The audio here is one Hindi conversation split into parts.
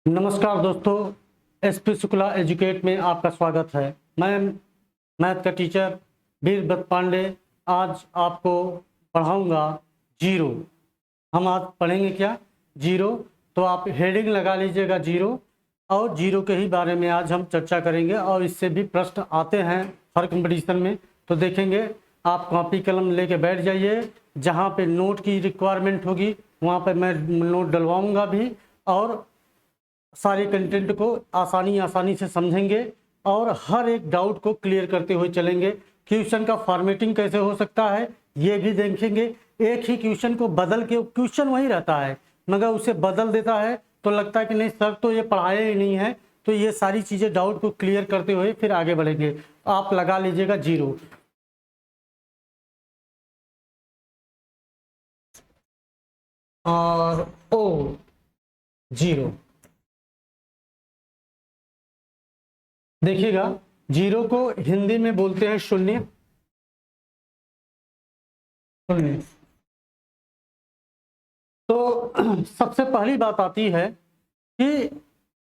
नमस्कार दोस्तों, एसपी शुक्ला एजुकेट में आपका स्वागत है। मैं मैथ का टीचर वीरभद्र पांडे आज आपको पढ़ाऊंगा जीरो। हम आज पढ़ेंगे क्या? जीरो। तो आप हेडिंग लगा लीजिएगा जीरो, और जीरो के ही बारे में आज हम चर्चा करेंगे और इससे भी प्रश्न आते हैं हर कंपटीशन में। तो देखेंगे, आप कॉपी कलम लेके बैठ जाइए। जहाँ पे नोट की रिक्वायरमेंट होगी वहाँ पे मैं नोट डलवाऊंगा भी, और सारे कंटेंट को आसानी से समझेंगे और हर एक डाउट को क्लियर करते हुए चलेंगे। क्वेश्चन का फॉर्मेटिंग कैसे हो सकता है ये भी देखेंगे। एक ही क्वेश्चन को बदल के, क्वेश्चन वही रहता है मगर उसे बदल देता है तो लगता है कि नहीं सर तो ये पढ़ाया ही नहीं है। तो ये सारी चीज़ें डाउट को क्लियर करते हुए फिर आगे बढ़ेंगे। आप लगा लीजिएगा जीरो। और ओ जीरो, देखिएगा जीरो को हिंदी में बोलते हैं शून्य। शून्य तो सबसे पहली बात आती है कि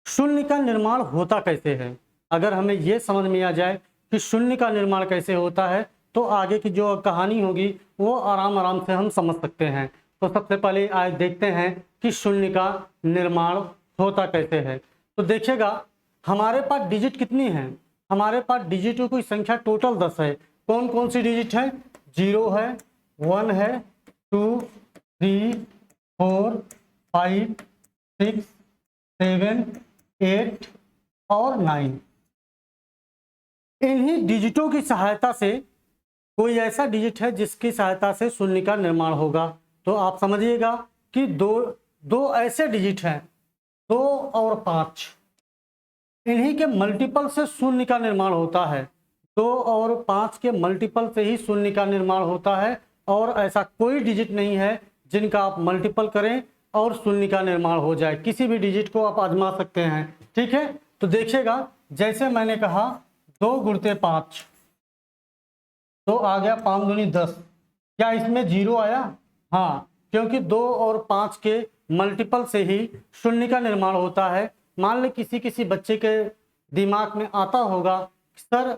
शून्य का निर्माण होता कैसे है। अगर हमें यह समझ में आ जाए कि शून्य का निर्माण कैसे होता है तो आगे की जो कहानी होगी वो आराम से हम समझ सकते हैं। तो सबसे पहले आज देखते हैं कि शून्य का निर्माण होता कैसे है। तो देखिएगा हमारे पास डिजिट कितनी है। हमारे पास डिजिटों की संख्या टोटल 10 है। कौन कौन सी डिजिट है? 0 है, 1 है, 2, 3, 4, 5, 6, 7, 8 और 9। इन्हीं डिजिटों की सहायता से कोई ऐसा डिजिट है जिसकी सहायता से शून्य का निर्माण होगा। तो आप समझिएगा कि दो ऐसे डिजिट हैं, 2 और 5। इन्हीं के मल्टीपल से शून्य का निर्माण होता है। 2 और 5 के मल्टीपल से ही शून्य का निर्माण होता है, और ऐसा कोई डिजिट नहीं है जिनका आप मल्टीपल करें और शून्य का निर्माण हो जाए। किसी भी डिजिट को आप आजमा सकते हैं, ठीक है। तो देखिएगा जैसे मैंने कहा 2 गुणते 5 तो आ गया 5 दूनी 10। क्या इसमें जीरो आया? हाँ, क्योंकि 2 और 5 के मल्टीपल से ही शून्य का निर्माण होता है। मान ले किसी बच्चे के दिमाग में आता होगा सर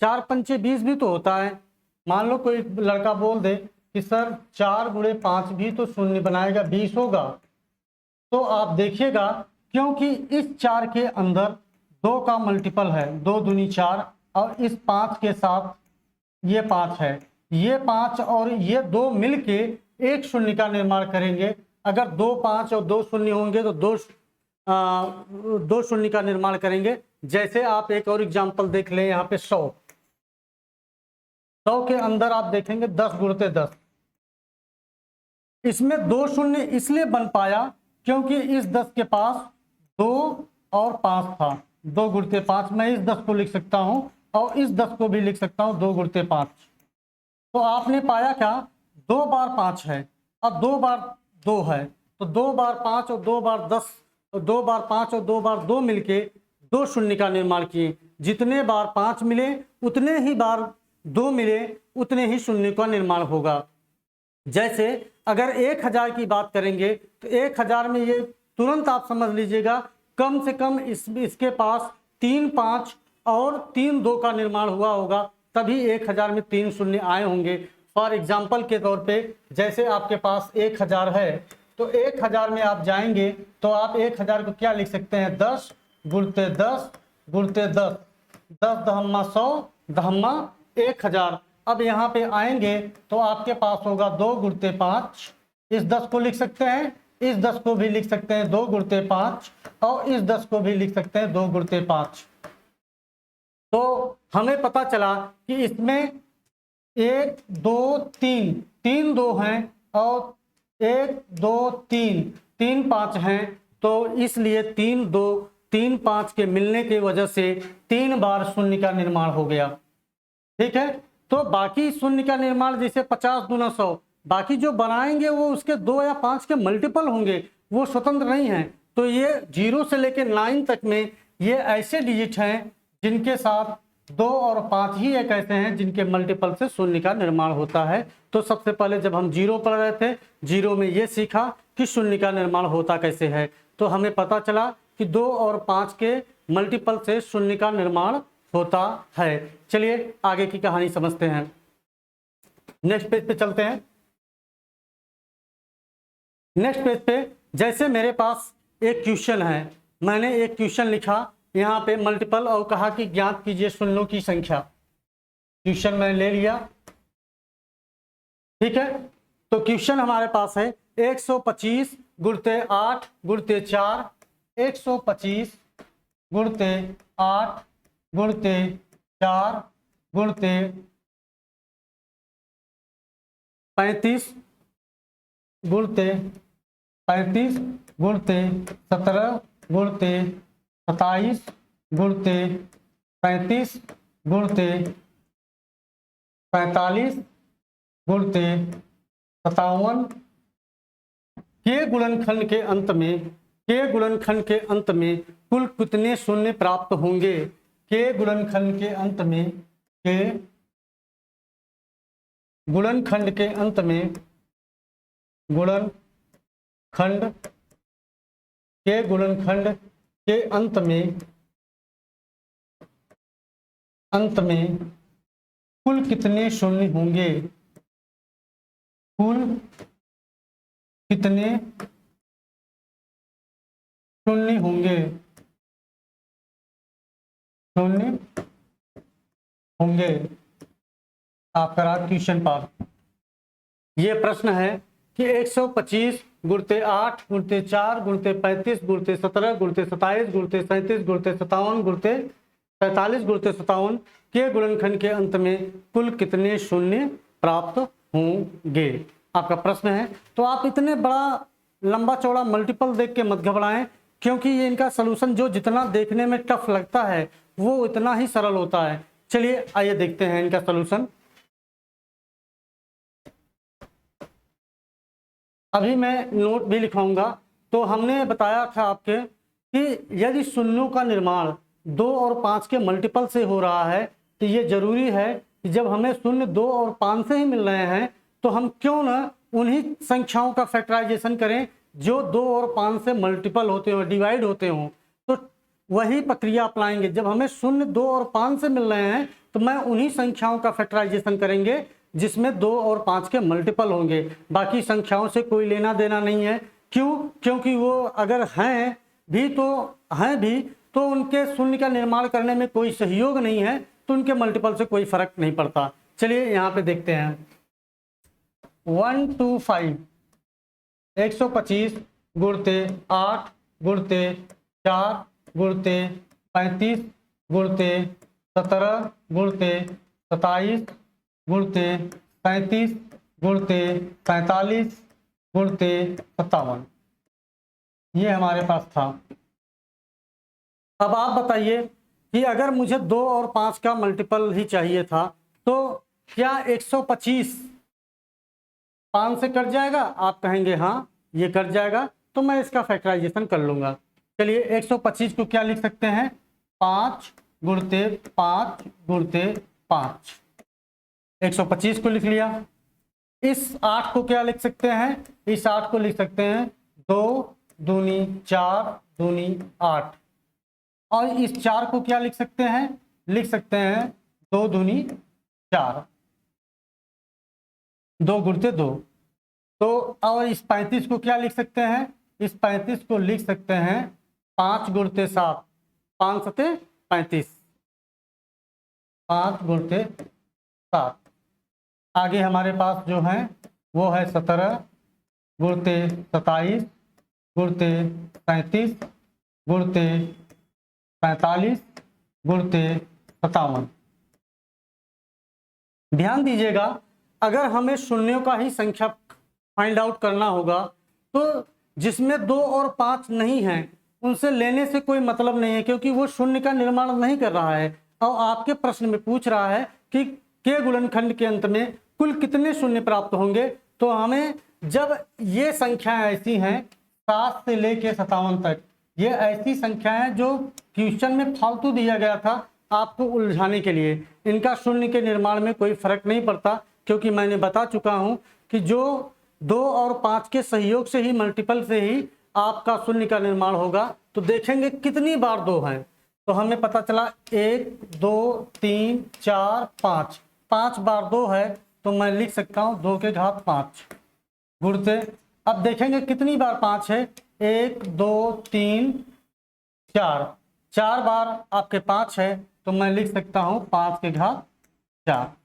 4 पंचे 20 भी तो होता है। मान लो कोई लड़का बोल दे कि सर 4 गुणे 5 भी तो शून्य बनाएगा 20 होगा। तो आप देखिएगा क्योंकि इस 4 के अंदर 2 का मल्टीपल है, 2 दूनी 4, और इस 5 के साथ ये 5 है। ये 5 और ये 2 मिलके एक शून्य का निर्माण करेंगे। अगर 2 5 और 2 शून्य होंगे तो 2 शून्य का निर्माण करेंगे। जैसे आप एक और एग्जांपल देख लें, यहाँ पे 100 के अंदर आप देखेंगे 10 गुणते 10। इसमें 2 शून्य इसलिए बन पाया क्योंकि इस 10 के पास 2 और 5 था। 2 गुणते 5, मैं इस 10 को लिख सकता हूं और इस 10 को भी लिख सकता हूं 2 गुणते 5। तो आपने पाया क्या? 2 बार 5 है और 2 बार 2 है। तो 2 बार 5 और 2 बार 10, 2 बार 5 और 2 बार 2 मिलके 2 शून्य का निर्माण किए। जितने बार 5 मिले उतने ही बार 2 मिले, उतने ही शून्य का निर्माण होगा। जैसे अगर 1000 की बात करेंगे तो 1000 में ये तुरंत आप समझ लीजिएगा कम से कम इसके पास 3 5 और 3 2 का निर्माण हुआ होगा, तभी 1000 में 3 शून्य आए होंगे। फॉर एग्जाम्पल के तौर पे जैसे आपके पास 1000 है तो 1000 में आप जाएंगे तो आप 1000 को क्या लिख सकते हैं? 10 गुणते 10 गुणते 10, 10 दहम्मा 100 दहम्मा 1000। अब यहाँ पे आएंगे तो आपके पास होगा 2 गुणते 5। इस 10 को लिख सकते हैं, इस 10 को भी लिख सकते हैं 2 गुणते 5, और इस 10 को भी लिख सकते हैं 2 गुणते 5। तो हमें पता चला कि इसमें 1 2 3 3 2 हैं और 1 2 3 3 5 हैं। तो इसलिए 3 2 3 5 के मिलने की वजह से 3 बार शून्य का निर्माण हो गया, ठीक है। तो बाकी शून्य का निर्माण जैसे 50 दूना 100, बाकी जो बनाएंगे वो उसके 2 या 5 के मल्टीपल होंगे, वो स्वतंत्र नहीं है। तो ये 0 से लेकर 9 तक में ये ऐसे डिजिट हैं जिनके साथ 2 और 5 ही एक ऐसे हैं जिनके मल्टीपल से शून्य का निर्माण होता है। तो सबसे पहले जब हम 0 पढ़ रहे थे, 0 में ये सीखा कि शून्य का निर्माण होता कैसे है। तो हमें पता चला कि 2 और 5 के मल्टीपल से शून्य का निर्माण होता है। चलिए आगे की कहानी समझते हैं। नेक्स्ट पेज पे चलते हैं। नेक्स्ट पेज पे जैसे मेरे पास एक क्वेश्चन है, मैंने एक क्वेश्चन लिखा यहाँ पे मल्टीपल और कहा कि ज्ञात कीजिए शून्यों की संख्या। क्वेश्चन मैंने ले लिया, ठीक है। तो क्वेश्चन हमारे पास है 125 गुणते 8 गुणते 4, 125 गुणते 8 गुणते 4 गुणते 35 गुणते 35 गुणते 17 गुणते 27 गुणते 35 गुणते 45 गुणते 57 के गुणनखंड के अंत में कुल कितने शून्य प्राप्त होंगे? के गुणनखंड के अंत में गुणनखंड के अंत में कुल कितने शून्य होंगे? कुल कितने शून्य होंगे? आपका रहा क्वेश्चन पार्ट। ये प्रश्न है कि 125 गुणते 8 गुणते 4 गुणते 35 गुणते 17 गुणते 27 गुणते 37 गुणते 57 गुणते 45 गुणते 57 के गुणनखंड के अंत में कुल कितने शून्य प्राप्त होंगे? आपका प्रश्न है। तो आप इतने बड़ा लंबा चौड़ा मल्टीपल देख के मत घबराएं, क्योंकि ये इनका सलूशन जो जितना देखने में टफ लगता है वो उतना ही सरल होता है। चलिए आइए देखते हैं इनका सलूशन। अभी मैं नोट भी लिखाऊंगा। तो हमने बताया था आपके कि यदि शून्यों का निर्माण 2 और 5 के मल्टीपल से हो रहा है तो ये जरूरी है कि जब हमें शून्य 2 और 5 से ही मिल रहे हैं तो हम क्यों ना उन्हीं संख्याओं का फैक्टराइजेशन करें जो 2 और 5 से मल्टीपल होते हो, डिवाइड होते हों। तो वही प्रक्रिया अपनाएंगे। जब हमें शून्य 2 और 5 से मिल रहे हैं तो मैं उन्हीं संख्याओं का फैक्टराइजेशन करेंगे जिसमें 2 और 5 के मल्टीपल होंगे। बाकी संख्याओं से कोई लेना देना नहीं है। क्यों? क्योंकि वो अगर हैं भी तो उनके शून्य का निर्माण करने में कोई सहयोग नहीं है, तो उनके मल्टीपल से कोई फर्क नहीं पड़ता। चलिए यहाँ पे देखते हैं। 125 125 गुणते 8 गुणते 4 गुणते 35 गुणते 17 गुणते 27 गुणते 37 गुणते 45 गुणते 57, ये हमारे पास था। अब आप बताइए कि अगर मुझे 2 और 5 का मल्टीपल ही चाहिए था तो क्या 125 5 से कट जाएगा? आप कहेंगे हाँ ये कट जाएगा, तो मैं इसका फैक्टराइजेशन कर लूँगा। चलिए 125 को क्या लिख सकते हैं? 5 गुणते 5 गुणते 5, 125 को लिख लिया। इस 8 को क्या लिख सकते हैं? इस 8 को लिख सकते हैं 2 दूनी 4 दूनी 8, और इस 4 को क्या लिख सकते हैं? लिख सकते हैं 2 दूनी 4, 2 गुणते 2। तो और इस 35 को क्या लिख सकते हैं? इस 35 को लिख सकते हैं 5 गुणते 7, 5 सते 35, 5 गुणते 7। आगे हमारे पास जो है वो है 17 गुणते 27 गुणते 37 गुणते 45 गुणते 57। ध्यान दीजिएगा, अगर हमें शून्यों का ही संख्या फाइंड आउट करना होगा तो जिसमें 2 और 5 नहीं है उनसे लेने से कोई मतलब नहीं है, क्योंकि वो शून्य का निर्माण नहीं कर रहा है। और आपके प्रश्न में पूछ रहा है कि के गुणनखंड के अंत में कुल कितने शून्य प्राप्त होंगे। तो हमें जब ये संख्याएं ऐसी हैं 7 से लेके 57 तक, ये ऐसी संख्याएं जो क्वेश्चन में फालतू दिया गया था आपको उलझाने के लिए, इनका शून्य के निर्माण में कोई फर्क नहीं पड़ता, क्योंकि मैंने बता चुका हूं कि जो 2 और 5 के सहयोग से ही, मल्टीपल से ही आपका शून्य का निर्माण होगा। तो देखेंगे कितनी बार 2 है, तो हमें पता चला 1 2 3 4 5, 5 बार 2 है, तो मैं लिख सकता हूँ 2 के घात 5 गुणते। अब देखेंगे कितनी बार 5 है, 1 2 3 4, 4 बार आपके 5 है, तो मैं लिख सकता हूँ 5 के घात 4।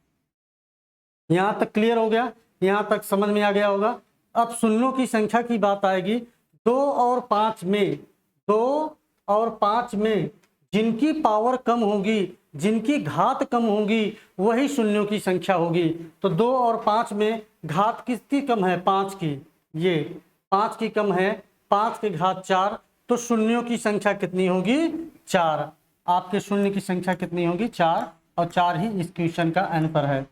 यहाँ तक क्लियर हो गया, यहाँ तक समझ में आ गया होगा। अब शून्यों की संख्या की बात आएगी। 2 और 5 में, 2 और 5 में जिनकी पावर कम होगी, जिनकी घात कम होगी, वही शून्यों की संख्या होगी। तो 2 और 5 में घात किसकी कम है, 5 की, ये 5 की कम है, 5 के घात 4। तो शून्यों की संख्या कितनी होगी, 4। आपके शून्य की संख्या कितनी होगी, 4, और 4 ही इस क्वेश्चन का आंसर है।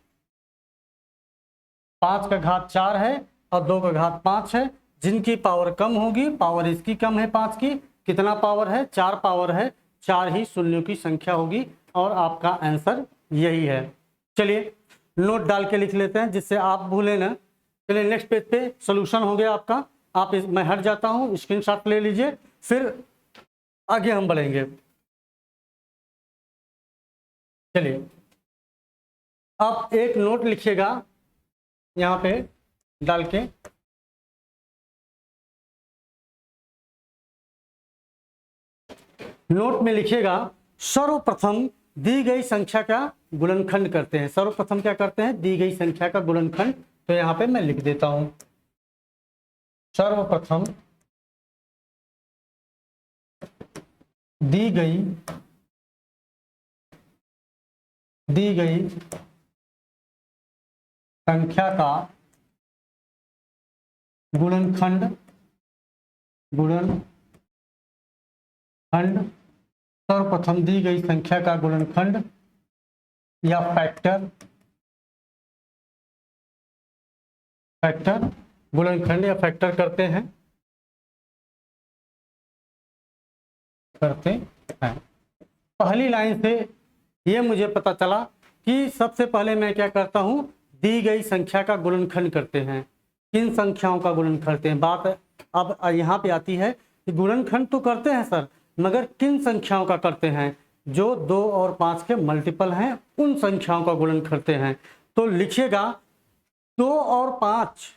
5 का घात 4 है और 2 का घात 5 है। जिनकी पावर कम होगी, पावर इसकी कम है 5 की, कितना पावर है, 4 पावर है, 4 ही शून्यों की संख्या होगी, और आपका आंसर यही है। चलिए नोट डाल के लिख लेते हैं जिससे आप भूले ना। चलिए नेक्स्ट पेज पे सोल्यूशन हो गया आपका। मैं हट जाता हूँ, स्क्रीनशॉट ले लीजिए, फिर आगे हम बढ़ेंगे। चलिए आप एक नोट लिखिएगा यहाँ पे डाल के। नोट में लिखिएगा, सर्वप्रथम दी गई संख्या का गुणनखंड करते हैं। सर्वप्रथम क्या करते हैं, दी गई संख्या का गुणनखंड। तो यहां पे मैं लिख देता हूं, सर्वप्रथम दी गई संख्या का गुणनखंड सर्वप्रथम दी गई संख्या का गुणनखंड या फैक्टर गुणनखंड या फैक्टर करते हैं। पहली लाइन से ये मुझे पता चला कि सबसे पहले मैं क्या करता हूं, दी गई संख्या का गुणनखंड करते हैं। किन संख्याओं का गुणन करते हैं, बात अब यहाँ पे आती है कि गुणनखंड तो करते हैं सर, मगर किन संख्याओं का करते हैं, जो 2 और 5 के मल्टीपल हैं, उन संख्याओं का गुणन करते हैं। तो लिखिएगा 2 और 5,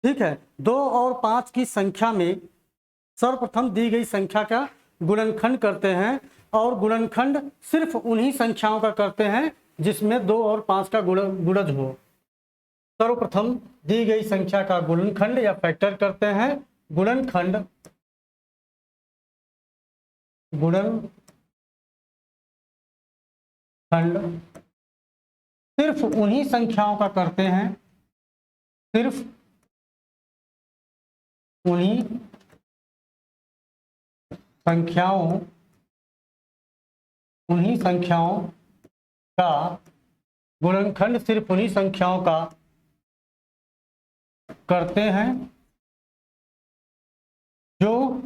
ठीक है, 2 और 5 की संख्या में सर्वप्रथम दी गई संख्या का गुणनखंड करते हैं, और गुणनखंड सिर्फ उन्हीं संख्याओं का करते हैं जिसमें 2 और 5 का गुणज हो। सर्वप्रथम दी गई संख्या का गुणनखंड या फैक्टर करते हैं। गुणनखंड सिर्फ उन्हीं संख्याओं का करते हैं, सिर्फ उन्हीं संख्याओं का गुणनखंड सिर्फ उन्हीं संख्याओं का करते हैं जो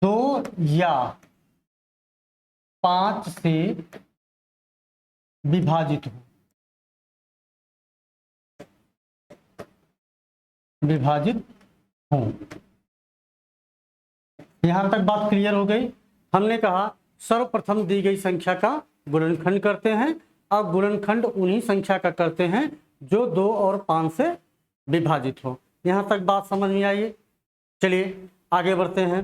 2 या 5 से विभाजित हो। यहां तक बात क्लियर हो गई। हमने कहा सर्वप्रथम दी गई संख्या का गुणनखंड करते हैं, और गुणनखंड उन्हीं संख्या का करते हैं जो 2 और 5 से विभाजित हो। यहां तक बात समझ में आई। चलिए आगे बढ़ते हैं।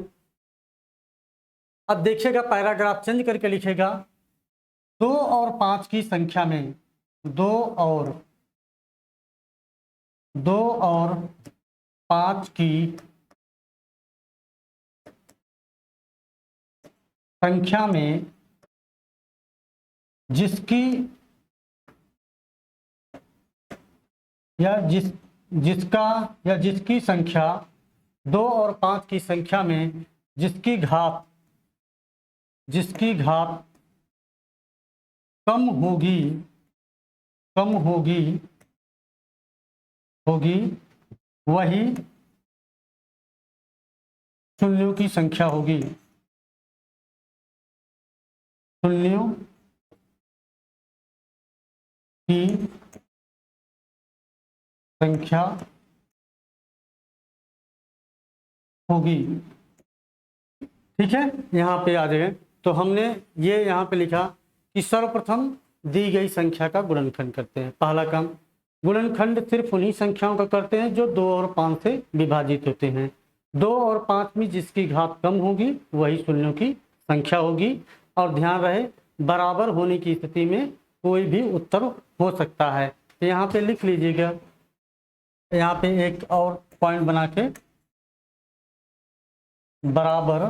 अब देखिएगा, पैराग्राफ चेंज करके लिखेगा, 2 और 5 की संख्या में 2 और 5 की संख्या में जिसकी संख्या 2 और 5 की संख्या में जिसकी घात कम होगी वही शून्यों की संख्या होगी। शून्यों की संख्या होगी। ठीक है, यहाँ पे आ जाए तो हमने ये यहाँ पे लिखा कि सर्वप्रथम दी गई संख्या का गुणनखंड करते हैं। पहला काम, गुणनखंड सिर्फ उन्हीं संख्याओं का करते हैं जो 2 और 5 से विभाजित होते हैं। 2 और 5 में जिसकी घात कम होगी वही शून्यों की संख्या होगी। और ध्यान रहे, बराबर होने की स्थिति में कोई भी उत्तर हो सकता है। तो यहाँ पे लिख लीजिएगा, यहाँ पे एक और पॉइंट बना के, बराबर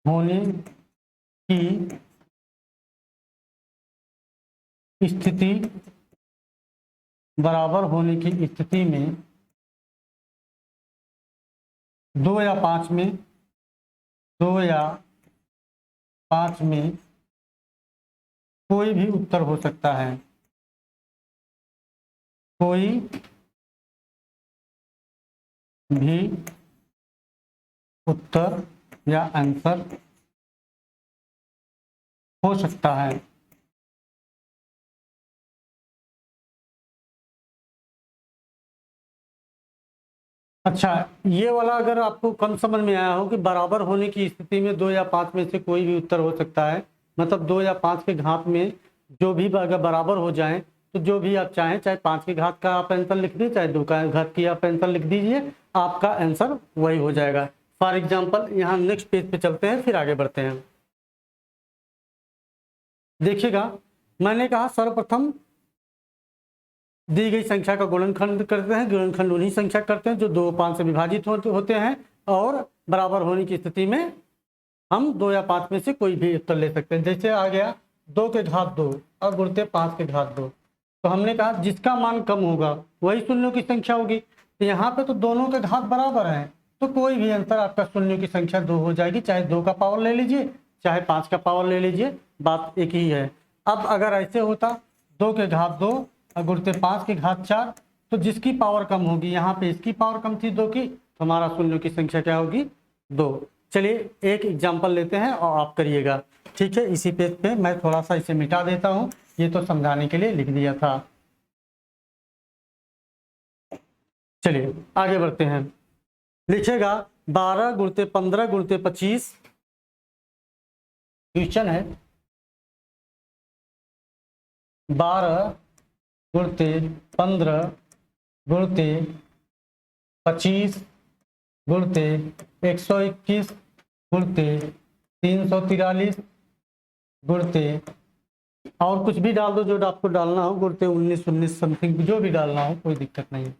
होने की स्थिति, बराबर होने की स्थिति में 2 या 5 में, 2 या 5 में कोई भी उत्तर हो सकता है। कोई भी उत्तर या आंसर हो सकता है। अच्छा, ये वाला अगर आपको कम समझ में आया हो कि बराबर होने की स्थिति में 2 या 5 में से कोई भी उत्तर हो सकता है, मतलब 2 या 5 के घात में जो भी अगर बराबर हो जाएं तो जो भी आप चाहें, चाहे 5 की घात का आप आंसर लिख दीजिए, चाहे 2 का घात की आप आंसर लिख दीजिए, आपका आंसर वही हो जाएगा। फॉर एग्जाम्पल यहाँ नेक्स्ट पेज पे चलते हैं, फिर आगे बढ़ते हैं। देखिएगा, मैंने कहा सर्वप्रथम दी गई संख्या का गुणनखंड करते हैं। गुणनखंड उन्हीं संख्या करते हैं जो 2 और 5 से विभाजित होते हैं, और बराबर होने की स्थिति में हम 2 या 5 में से कोई भी उत्तर ले सकते हैं। जैसे आ गया 2 के घात 2 और गुणते 5 के घात 2, तो हमने कहा जिसका मान कम होगा वही शून्यों की संख्या होगी। तो यहाँ पे तो दोनों के घात बराबर हैं, तो कोई भी आंसर आपका शून्यों की संख्या 2 हो जाएगी, चाहे 2 का पावर ले लीजिए चाहे 5 का पावर ले लीजिए, बात एक ही है। अब अगर ऐसे होता 2 के घात 2 और गुणते 5 के घात 4, तो जिसकी पावर कम होगी, यहाँ पे इसकी पावर कम थी 2 की, तो हमारा शून्यों की संख्या क्या होगी? 2। चलिए एक एग्जाम्पल लेते हैं और आप करिएगा। ठीक है, इसी पेज पे मैं थोड़ा सा इसे मिटा देता हूँ, ये तो समझाने के लिए लिख दिया था। चलिए आगे बढ़ते हैं। लिखेगा 12 गुणते 15 गुणते 25, क्वेश्चन है 12 गुणते 15 गुणते 25 गुणते 121 गुणते 343 गुणते, और कुछ भी डाल दो जो आपको डालना हो, गुणते 19 समथिंग जो भी डालना हो, कोई दिक्कत नहीं है।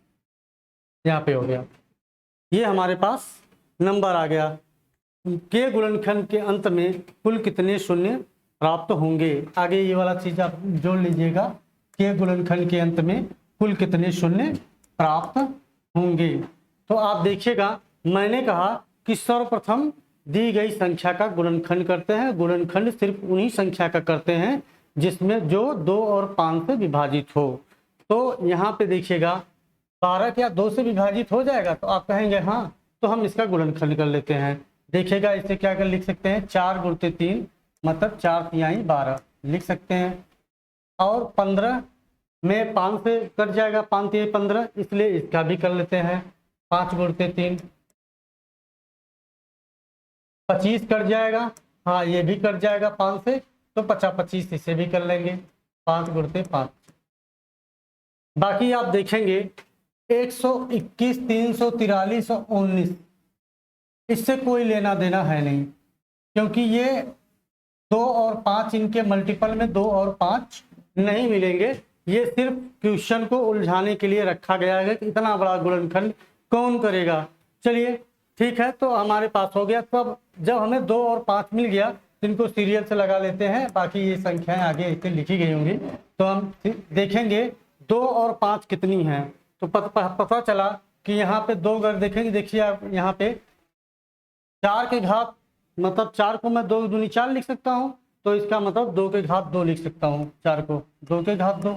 यहाँ पे हो गया, ये हमारे पास नंबर आ गया। के गुणनखंड के अंत में कुल कितने शून्य प्राप्त होंगे? आगे ये वाला चीज आप जोड़ लीजिएगा, के गुणनखंड के अंत में कुल कितने शून्य प्राप्त होंगे। तो आप देखिएगा, मैंने कहा कि सर्वप्रथम दी गई संख्या का गुणनखंड करते हैं। गुणनखंड सिर्फ उन्हीं संख्या का करते हैं जिसमें जो 2 और 5 से विभाजित हो। तो यहाँ पे देखिएगा 12 क्या 2 से विभाजित हो जाएगा? तो आप कहेंगे हाँ, तो हम इसका गुणनखंड कर लेते हैं। देखिएगा इसे क्या कर लिख सकते हैं, 4 गुणते 3 मतलब 4 तिहाई 12 लिख सकते हैं। और 15 में 5 से कट जाएगा, 5 तिहाई 15, इसलिए इसका भी कर लेते हैं। 5 गुणते 3, 25 कट जाएगा, हाँ ये भी कट जाएगा 5 से, तो 50-25 इसे भी कर लेंगे, 5 गुणते 5। बाकी आप देखेंगे 121, 343 और 19, इससे कोई लेना देना है नहीं, क्योंकि ये 2 और 5 इनके मल्टीपल में 2 और 5 नहीं मिलेंगे। ये सिर्फ क्वेश्चन को उलझाने के लिए रखा गया है कि इतना बड़ा गुणनखंड कौन करेगा। चलिए ठीक है, तो हमारे पास हो गया। तब जब हमें 2 और 5 मिल गया तो इनको सीरियल से लगा लेते हैं, बाकी ये संख्याएं आगे इसे लिखी गई होंगी, तो हम देखेंगे 2 और 5 कितनी हैं। तो पता चला कि यहाँ पे 2 अगर देखेंगे, देखिए आप यहाँ पे 4 के घात मतलब 4 को मैं 2 दूनी 4 लिख सकता हूँ, तो इसका मतलब 2 के घात 2 लिख सकता हूँ। 4 को 2 के घात 2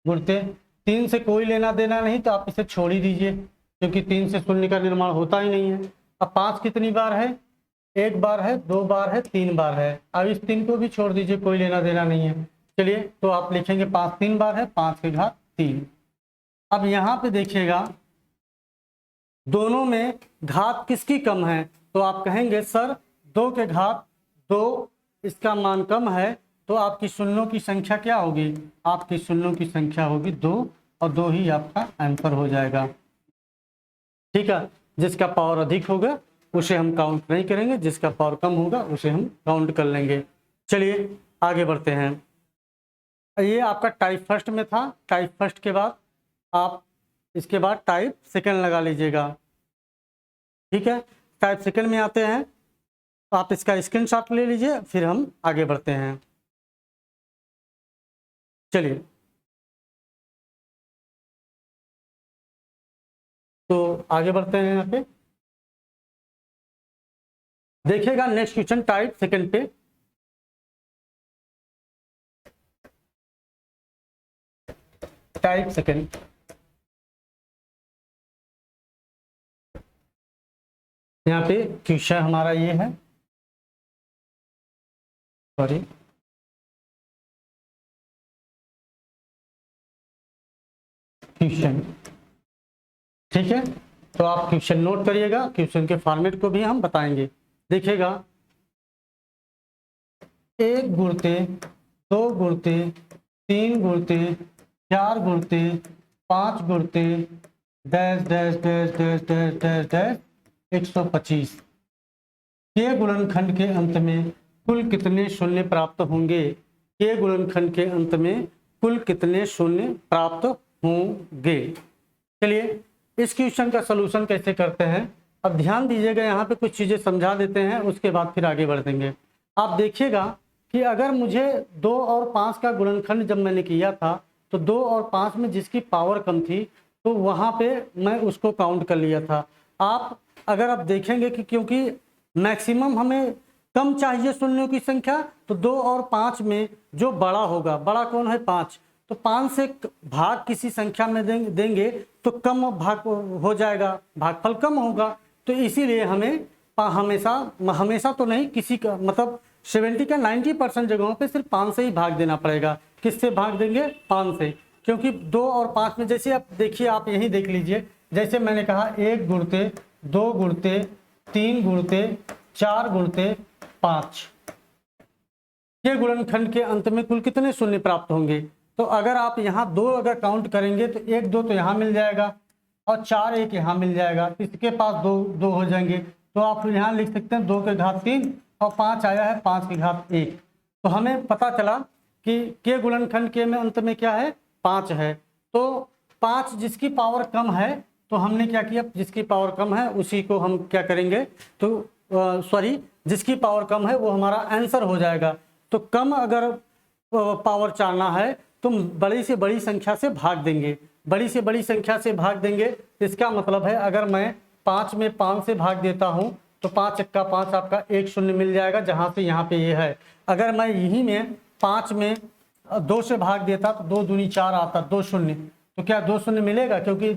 गुणते 3 से कोई लेना देना नहीं, तो आप इसे छोड़ ही दीजिए, क्योंकि 3 से शून्य का निर्माण होता ही नहीं है। अब 5 कितनी बार है? 1 बार है, 2 बार है, 3 बार है। अब इस 3 को भी छोड़ दीजिए, कोई लेना देना नहीं है। चलिए तो आप लिखेंगे 5 3 बार है, 5 के घात 3। अब यहाँ पे देखिएगा दोनों में घात किसकी कम है, तो आप कहेंगे सर 2 के घात 2 इसका मान कम है, तो आपकी शून्यों की संख्या क्या होगी, आपकी शून्यों की संख्या होगी 2 और 2 ही आपका आंसर हो जाएगा। ठीक है, जिसका पावर अधिक होगा उसे हम काउंट नहीं करेंगे, जिसका पावर कम होगा उसे हम काउंट कर लेंगे। चलिए आगे बढ़ते हैं। ये आपका टाइप फर्स्ट में था। टाइप फर्स्ट के बाद आप इसके बाद टाइप सेकंड लगा लीजिएगा। ठीक है, टाइप सेकंड में आते हैं, आप इसका स्क्रीनशॉट ले लीजिए, फिर हम आगे बढ़ते हैं। चलिए, तो आगे बढ़ते हैं। यहाँ पे देखिएगा नेक्स्ट क्वेश्चन टाइप सेकंड पे। टाइप सेकंड यहाँ पे क्वेश्चन हमारा ये है, सॉरी क्वेश्चन। ठीक है, तो आप क्वेश्चन नोट करिएगा, क्वेश्चन के फॉर्मेट को भी हम बताएंगे। देखिएगा 1 गुणते 2 गुणते 3 गुणते 4 गुणते 5 गुणते dash dash dash dash dash dash dash 125 के गुणनखंड के अंत में कुल कितने शून्य प्राप्त होंगे, के गुणनखंड के अंत में कुल कितने शून्य प्राप्त होंगे। चलिए इस क्वेश्चन का सलूशन कैसे करते हैं, अब ध्यान दीजिएगा, यहाँ पे कुछ चीज़ें समझा देते हैं, उसके बाद फिर आगे बढ़ देंगे। आप देखिएगा कि अगर मुझे 2 और 5 का गुणनखंड जब मैंने किया था तो 2 और 5 में जिसकी पावर कम थी तो वहाँ पे मैं उसको काउंट कर लिया था। आप अगर आप देखेंगे कि क्योंकि मैक्सिमम हमें कम चाहिए शून्यों की संख्या, तो 2 और 5 में जो बड़ा होगा, बड़ा कौन है 5, तो 5 से भाग किसी संख्या में देंगे तो कम भाग हो जाएगा, भागफल कम होगा। तो इसीलिए हमें हमेशा तो नहीं, किसी का मतलब 70 का 90% जगहों पे सिर्फ 5 से ही भाग देना पड़ेगा। किससे भाग देंगे, 5 से, क्योंकि 2 और 5 में जैसे आप देखिए, आप यही देख लीजिए, जैसे मैंने कहा 1 गुणते 2 गुणते 3 गुणते 4 गुणते 5 के गुणनखंड के अंत में कुल कितने शून्य प्राप्त होंगे। तो अगर आप यहाँ 2 अगर काउंट करेंगे तो 1 2 तो यहाँ मिल जाएगा और 4 1 यहाँ मिल जाएगा, तो इसके पास 2 2 हो जाएंगे। तो आप यहाँ लिख सकते हैं 2 के घात 3 और 5 आया है 5 के घात 1। तो हमें पता चला कि के गुणनखंड के में अंत में क्या है, 5 है। तो 5 जिसकी पावर कम है, तो हमने क्या किया, जिसकी पावर कम है उसी को हम क्या करेंगे, तो सॉरी जिसकी पावर कम है वो हमारा आंसर हो जाएगा। तो कम अगर पावर चाहना है तो बड़ी से बड़ी संख्या से भाग देंगे, बड़ी से बड़ी संख्या से भाग देंगे। इसका मतलब है अगर मैं 5 में 5 से भाग देता हूं तो 5 एक्का 5 आपका 1 शून्य मिल जाएगा, जहां से यहाँ पे ये है। अगर मैं यही में 5 में 2 से भाग देता तो 2 दूनी 4 आता, 2 शून्य, तो क्या 2 शून्य मिलेगा, क्योंकि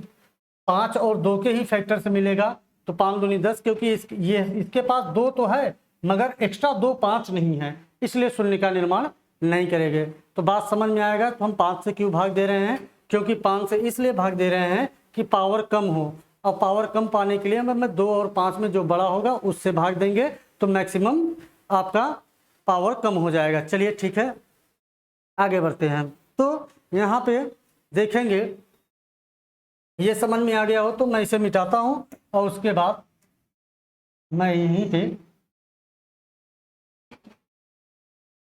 5 और 2 के ही फैक्टर से मिलेगा। तो 5 दूनी 10, क्योंकि इसके पास 2 तो है मगर एक्स्ट्रा 2 5 नहीं है, इसलिए शून्य का निर्माण नहीं करेंगे। तो बात समझ में आएगा। तो हम 5 से क्यों भाग दे रहे हैं, क्योंकि 5 से इसलिए भाग दे रहे हैं कि पावर कम हो, और पावर कम पाने के लिए मैं 2 और 5 में जो बड़ा होगा उससे भाग देंगे, तो मैक्सिमम आपका पावर कम हो जाएगा। चलिए ठीक है, आगे बढ़ते हैं। तो यहाँ पे देखेंगे, ये समझ में आ गया हो तो मैं इसे मिटाता हूँ और उसके बाद मैं यहीं पे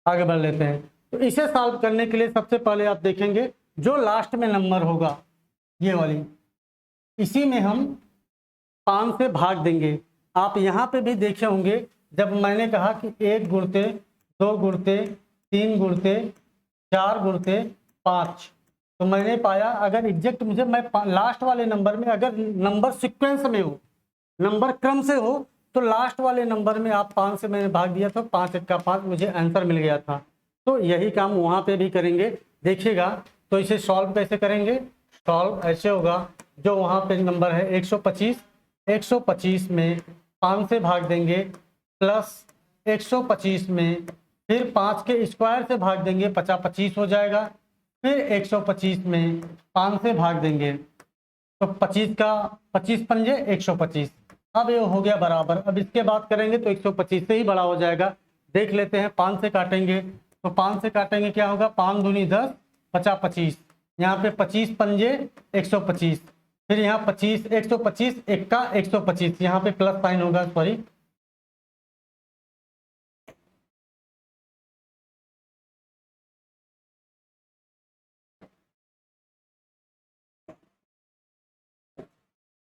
आगे बढ़ लेते हैं। तो इसे सॉल्व करने के लिए सबसे पहले आप देखेंगे जो लास्ट में नंबर होगा, ये वाली, इसी में हम 5 से भाग देंगे। आप यहाँ पे भी देखे होंगे, जब मैंने कहा कि 1 गुणते 2 गुणते 3 गुणते 4 गुणते 5, तो मैंने पाया अगर एग्जैक्ट मुझे मैं लास्ट वाले नंबर में, अगर नंबर सीक्वेंस में हो, नंबर क्रम से हो, तो लास्ट वाले नंबर में आप 5 से मैंने भाग दिया था, 5 एक्का 5 मुझे आंसर मिल गया था। तो यही काम वहाँ पे भी करेंगे, देखिएगा। तो इसे सॉल्व कैसे करेंगे, सॉल्व ऐसे होगा, जो वहाँ पे नंबर है 125, 125 में 5 से भाग देंगे, प्लस 125 में फिर 5 के स्क्वायर से भाग देंगे, 50 25 हो जाएगा, फिर 125 में 5 से भाग देंगे, तो 25 का 25 पंजे 125। अब ये हो गया बराबर। अब इसके बाद करेंगे तो 125 से ही बड़ा हो जाएगा। देख लेते हैं, 5 से काटेंगे तो 5 से काटेंगे क्या होगा, 5 दूनी 10, 50 25। यहाँ पे 25 पंजे 125, फिर यहाँ 25 125 एक का 125, यहाँ पे प्लस साइन होगा, सॉरी।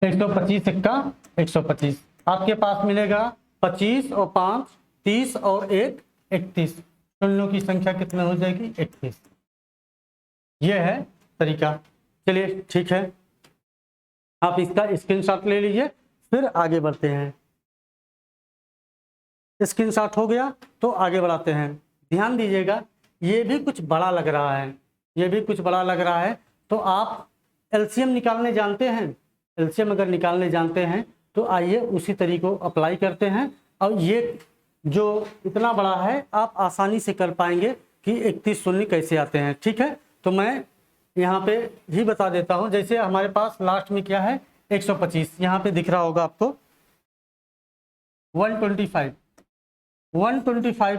एक सौ पच्चीस इक्का 125, आपके पास मिलेगा 25 और 5 30 और 1 31। शून्यों की संख्या कितने हो जाएगी, 31। यह है तरीका। चलिए ठीक है, आप इसका स्क्रीनशॉट ले लीजिए, फिर आगे बढ़ते हैं। स्क्रीनशॉट हो गया तो आगे बढ़ाते हैं। ध्यान दीजिएगा, ये भी कुछ बड़ा लग रहा है, ये भी कुछ बड़ा लग रहा है। तो आप एलसीएम निकालने जानते हैं? एलसीएम अगर निकालने जानते हैं तो आइए उसी तरीके को अप्लाई करते हैं। और ये जो इतना बड़ा है आप आसानी से कर पाएंगे कि 31 शून्य कैसे आते हैं। ठीक है, तो मैं यहाँ पे भी बता देता हूँ। जैसे हमारे पास लास्ट में क्या है, 125, यहाँ पे दिख रहा होगा आपको। 125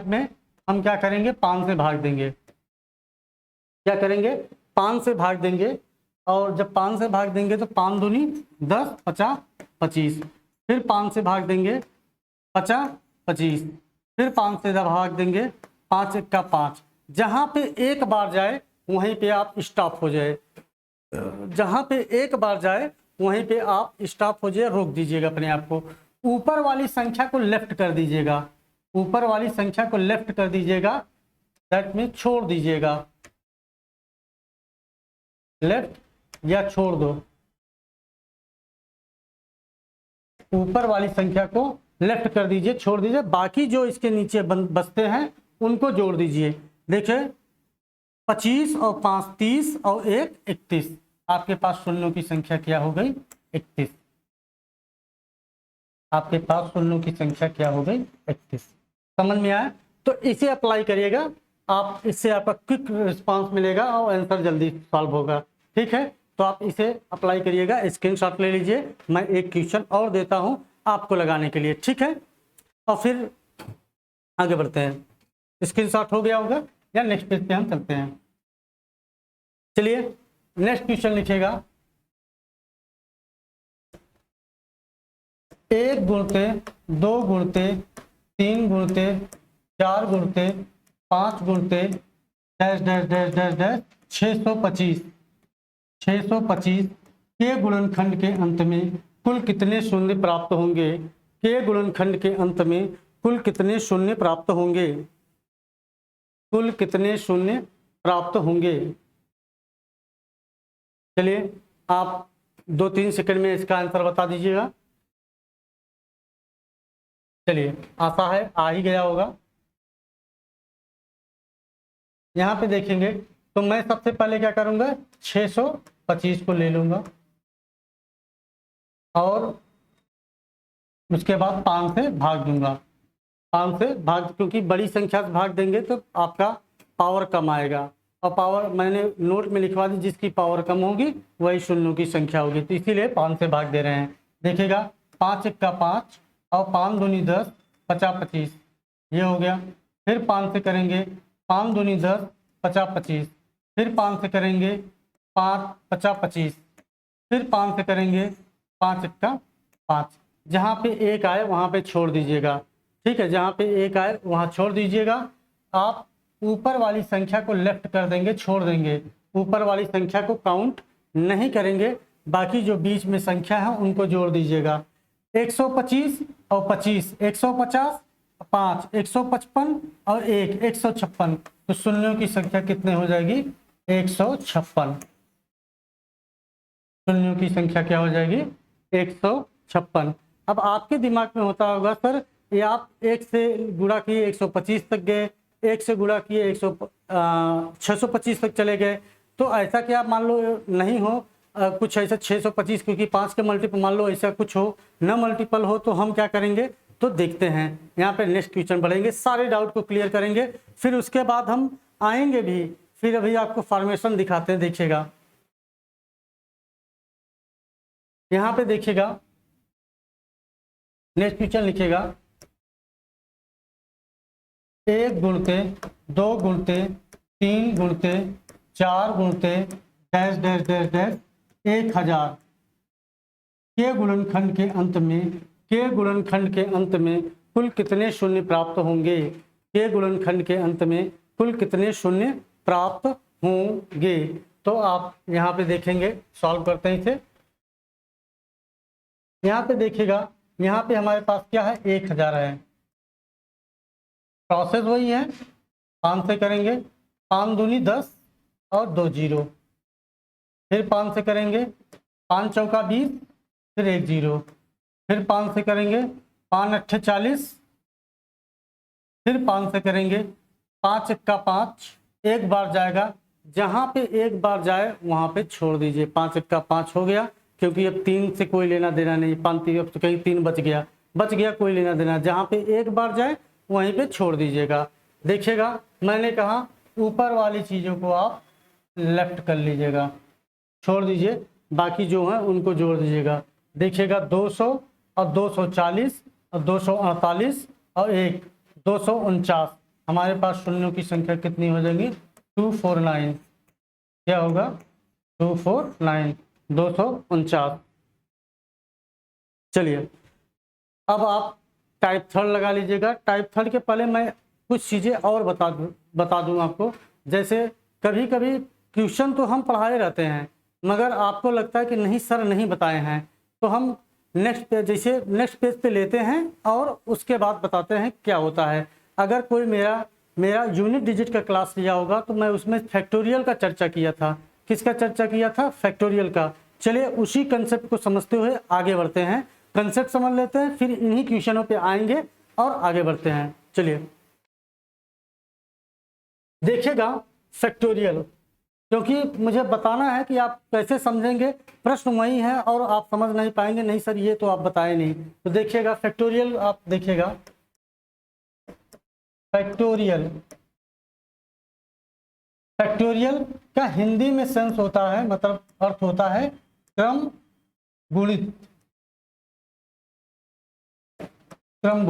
में हम क्या करेंगे, 5 से भाग देंगे। क्या करेंगे, 5 से भाग देंगे। और जब 5 से भाग देंगे तो 5 दूनी 10, 50 25, फिर 5 से भाग देंगे 50 25, फिर 5 से भाग देंगे 5 1 का 5। जहाँ पे एक बार जाए वहीं पे आप स्टॉप हो जाए, जहाँ पे एक बार जाए वहीं पे आप स्टॉप हो जाए, रोक दीजिएगा अपने आप को। ऊपर वाली संख्या को लेफ्ट कर दीजिएगा, ऊपर वाली संख्या को लेफ्ट कर दीजिएगा, दैट मीन छोड़ दीजिएगा, लेफ्ट या छोड़ दो। ऊपर वाली संख्या को लेफ्ट कर दीजिए, छोड़ दीजिए। बाकी जो इसके नीचे बसते हैं उनको जोड़ दीजिए। देखिए 25 और 5 30 और 1 31, आपके पास शून्यों की संख्या क्या हो गई, 31। आपके पास शून्यों की संख्या क्या हो गई, 31। समझ में आया? तो इसे अप्लाई करिएगा आप, इससे आपका क्विक रिस्पांस मिलेगा और आंसर जल्दी सॉल्व होगा। ठीक है, तो आप इसे अप्लाई करिएगा। स्क्रीनशॉट ले लीजिए, मैं एक क्वेश्चन और देता हूं आपको लगाने के लिए। ठीक है, और फिर आगे बढ़ते हैं। स्क्रीनशॉट हो गया होगा या नेक्स्ट पेज पे हम चलते हैं। चलिए नेक्स्ट क्वेश्चन लिखिएगा। 1 गुणते 2 गुणते 3 गुणते 4 गुणते 5 गुणते dash dash dash dash dash 625 के गुणनखंड के अंत में कुल कितने शून्य प्राप्त होंगे? के गुणनखंड के अंत में कुल कितने शून्य प्राप्त होंगे? कुल कितने शून्य प्राप्त होंगे? चलिए आप 2-3 सेकंड में इसका आंसर बता दीजिएगा। चलिए आशा है आ ही गया होगा। यहाँ पे देखेंगे तो मैं सबसे पहले क्या करूंगा, 625 को ले लूंगा और उसके बाद 5 से भाग दूंगा। 5 से भाग, क्योंकि बड़ी संख्या से भाग देंगे तो आपका पावर कम आएगा, और पावर मैंने नोट में लिखवा दी, जिसकी पावर कम होगी वही शून्यों की संख्या होगी, तो इसीलिए 5 से भाग दे रहे हैं। देखिएगा 5 1 का 5 और 5 दूनी 10 50 25, ये हो गया। फिर 5 से करेंगे 5 दूनी 10 50 25, फिर 5 से करेंगे 5 50 25, फिर 5 से करेंगे 5 1 का 5। जहाँ पे एक आए वहाँ पे छोड़ दीजिएगा। ठीक है, जहाँ पे एक आए वहाँ छोड़ दीजिएगा। आप ऊपर वाली संख्या को लेफ्ट कर देंगे, छोड़ देंगे। ऊपर वाली संख्या को काउंट नहीं करेंगे, बाकी जो बीच में संख्या है उनको जोड़ दीजिएगा। 125 और 25 150, 5 155 और 1 156, तो शून्यों की संख्या कितने हो जाएगी, 156। शून्यों की संख्या क्या हो जाएगी, 156। अब आपके दिमाग में होता होगा सर ये आप 1 से गुणा किए 125 तक गए, 1 से गुणा किए 625 तक चले गए, तो ऐसा क्या मान लो नहीं हो, कुछ ऐसा 625 क्योंकि 5 के मल्टीपल मान लो ऐसा कुछ हो, न मल्टीपल हो, तो हम क्या करेंगे, तो देखते हैं यहाँ पे नेक्स्ट क्वेश्चन बढ़ेंगे, सारे डाउट को क्लियर करेंगे, फिर उसके बाद हम आएंगे भी, फिर अभी आपको फॉर्मेशन दिखाते हैं, देखिएगा। यहाँ पे देखिएगा नेक्स्ट क्वेश्चन लिखिएगा 1 गुणते 2 गुणते 3 गुणते 4 गुणते डैश डैश डैश डैश 1000 के गुणनखंड के अंत में कुल कितने शून्य प्राप्त होंगे। के गुणनखंड के अंत में कुल कितने शून्य प्राप्त होंगे। तो आप यहाँ पे देखेंगे, सॉल्व करते हैं इसे। यहाँ पे देखिएगा, यहाँ पे हमारे पास क्या है 1000 है। प्रोसेस वही है, 5 से करेंगे, 5 दूनी 10 और 2 0, फिर 5 से करेंगे, 5 चौका 20, फिर 1 0, फिर 5 से करेंगे, 5 अट्ठे 40, फिर 5 से करेंगे, 5 एक्का 5, एक बार जाएगा, जहाँ पे एक बार जाए वहाँ पे छोड़ दीजिए। 5 एक्का 5 हो गया, क्योंकि अब 3 से कोई लेना देना नहीं, 5 अब तो कहीं 3 बच गया, कोई लेना देना। जहाँ पे एक बार जाए वहीं पे छोड़ दीजिएगा। देखिएगा मैंने कहा ऊपर वाली चीज़ों को आप लेफ्ट कर लीजिएगा, छोड़ दीजिए, बाकी जो है उनको जोड़ दीजिएगा। देखिएगा 200 और 240 और 248 और 1 249। हमारे पास शून्यों की संख्या कितनी हो जाएगी 249। क्या होगा 249, 249। चलिए अब आप टाइप थर्ड लगा लीजिएगा। टाइप थर्ड के पहले मैं कुछ चीज़ें और बता दूं आपको। जैसे कभी कभी ट्यूशन तो हम पढ़ाए रहते हैं, मगर आपको लगता है कि नहीं सर नहीं बताए हैं, तो हम नेक्स्ट पेज, जैसे नेक्स्ट पेज पे लेते हैं और उसके बाद बताते हैं क्या होता है। अगर कोई मेरा यूनिट डिजिट का क्लास लिया होगा तो मैं उसमें फैक्टोरियल का चर्चा किया था। किसका चर्चा किया था? फैक्टोरियल का। चलिए उसी कंसेप्ट को समझते हुए आगे बढ़ते हैं। कंसेप्ट समझ लेते हैं, फिर इन्हीं क्वेश्चनों पे आएंगे और आगे बढ़ते हैं। चलिए देखिएगा फैक्टोरियल, क्योंकि मुझे बताना है कि आप कैसे समझेंगे। प्रश्न वही है और आप समझ नहीं पाएंगे, नहीं सर ये तो आप बताए नहीं। तो देखिएगा फैक्टोरियल, आप देखिएगा फैक्टोरियल का हिंदी में सेंस होता है, मतलब अर्थ होता है क्रम गुणित। क्रम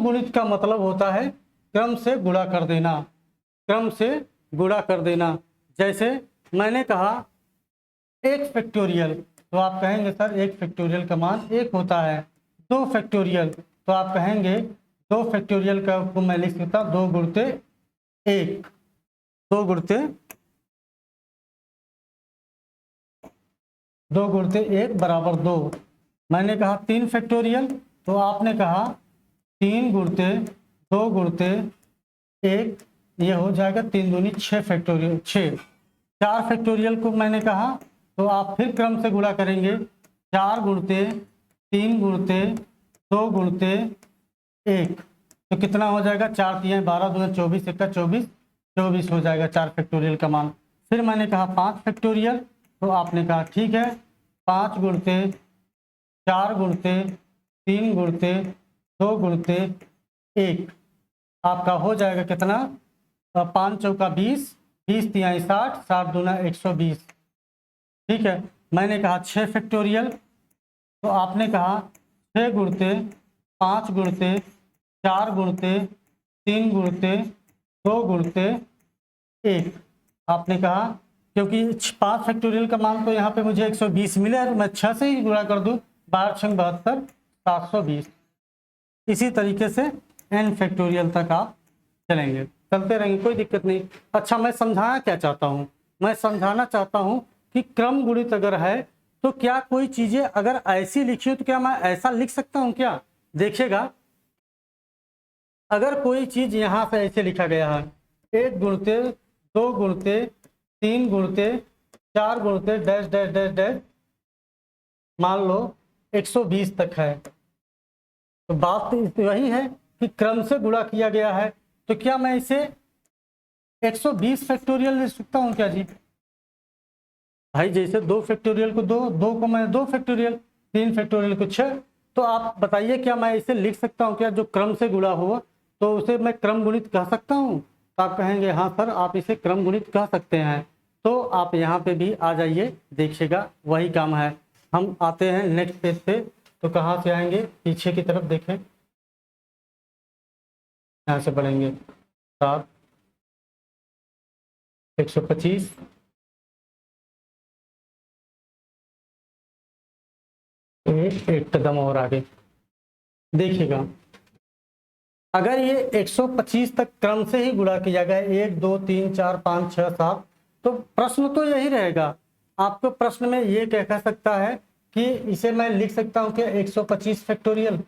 गुणित का मतलब होता है क्रम से गुणा कर देना, क्रम से गुणा कर देना। जैसे मैंने कहा 1 फैक्टोरियल, तो आप कहेंगे सर 1 फैक्टोरियल का मान 1 होता है। 2 फैक्टोरियल, तो आप कहेंगे 2 फैक्टोरियल का को मैं लिख सकता 2 गुणते 1, 2 गुणते 1 बराबर 2। मैंने कहा 3 फैक्टोरियल, तो आपने कहा 3 गुणते 2 गुणते 1, ये हो जाएगा 3 दूनी 6 फैक्टोरियल 6। 4 फैक्टोरियल को मैंने कहा, तो आप फिर क्रम से गुणा करेंगे। 4 गुणते 3 गुणते 2 गुणते 1, तो कितना हो जाएगा 4 3 12 2 24 1 24 24 हो जाएगा 4 फैक्टोरियल का मान। फिर मैंने कहा 5 फैक्टोरियल, तो आपने कहा ठीक है 5 गुणते 4 गुणते 3 गुणते 2 गुणते 1, आपका हो जाएगा कितना 5 चौका 20, 20 तिहाई 60, 60 दूना 120। ठीक है, मैंने कहा 6 फैक्टोरियल, तो आपने कहा 6 गुणते 5 गुणते 4 गुणते 3 गुणते 2 गुणते 1, आपने कहा क्योंकि 5 फैक्टोरियल का मान तो यहाँ पे मुझे 120 मिला है, तो मैं 6 से ही गुणा कर दूँ, 12 6 72 720। इसी तरीके से n फैक्टोरियल तक आप चलेंगे, चलते रहेंगे, कोई दिक्कत नहीं। अच्छा, मैं समझाना क्या चाहता हूँ? मैं समझाना चाहता हूँ कि क्रम गुणित अगर है तो क्या कोई चीज़ें अगर ऐसी लिखी हो तो क्या मैं ऐसा लिख सकता हूँ क्या? देखिएगा अगर कोई चीज़ यहाँ से ऐसे लिखा गया है 1 गुणते 2 गुणते 3 गुणते 4 गुणते डैश डैश डैश डैश, मान लो 120 तक है, तो बात तो वही है कि क्रम से गुणा किया गया है, तो क्या मैं इसे 120 फैक्टोरियल लिख सकता हूँ क्या जी? भाई जैसे 2 फैक्टोरियल को 2, 2 को मैं 2 फैक्टोरियल, 3 फैक्टोरियल को 6, तो आप बताइए क्या मैं इसे लिख सकता हूँ क्या जो क्रम से गुणा हुआ, तो उसे मैं क्रम गुणित कह सकता हूँ? तो आप कहेंगे हाँ सर आप इसे क्रम गुणित कह सकते हैं। तो आप यहाँ पे भी आ जाइए, देखिएगा वही काम है। हम आते हैं नेक्स्ट पेज पे, तो कहाँ से आएंगे, पीछे की तरफ देखें, यहाँ से बढ़ेंगे 7, 125, एक कदम और आगे देखिएगा। अगर ये 125 तक क्रम से ही गुणा किया गया, 1 2 3 4 5 6 7, तो प्रश्न तो यही रहेगा। आपको प्रश्न में ये कह सकता है कि इसे मैं लिख सकता हूं कि 125 फैक्टोरियल,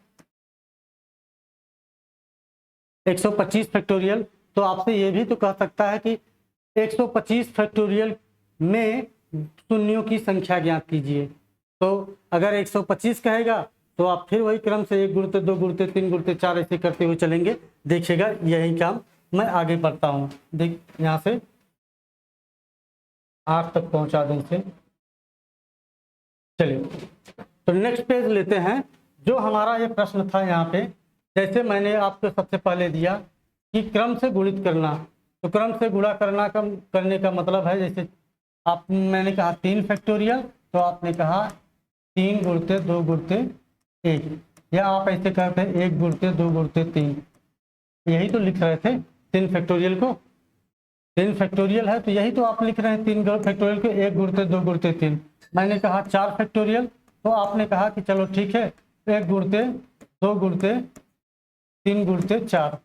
125 फैक्टोरियल। तो आपसे ये भी तो कह सकता है कि 125 फैक्टोरियल में शून्यों की संख्या ज्ञात कीजिए। तो अगर 125 कहेगा तो आप फिर वही क्रम से 1 गुणित 2 गुणित 3 गुणित 4 ऐसे करते हुए चलेंगे। देखिएगा यही काम मैं आगे बढ़ता हूँ। देख यहाँ से 8 तक पहुंचा दें इसे। चलिए तो नेक्स्ट पेज लेते हैं। जो हमारा ये प्रश्न था यहाँ पे, जैसे मैंने आपको सबसे पहले दिया कि क्रम से गुणित करना, तो क्रम से गुणा करने का मतलब है, जैसे आप मैंने कहा 3 फैक्टोरियल, तो आपने कहा 3 गुणित 2 गुणित 1, या आप ऐसे करते हैं 1 गुणित 2 गुणित 3, यही तो लिख रहे थे 3 फैक्टोरियल को। 3 फैक्टोरियल है तो यही तो आप लिख रहे हैं 3 फैक्टोरियल को 1 गुणित 2 गुणित 3। मैंने कहा 4 फैक्टोरियल, तो आपने कहा कि चलो ठीक है 1 गुणित 2 गुणित 3 गुणित 4,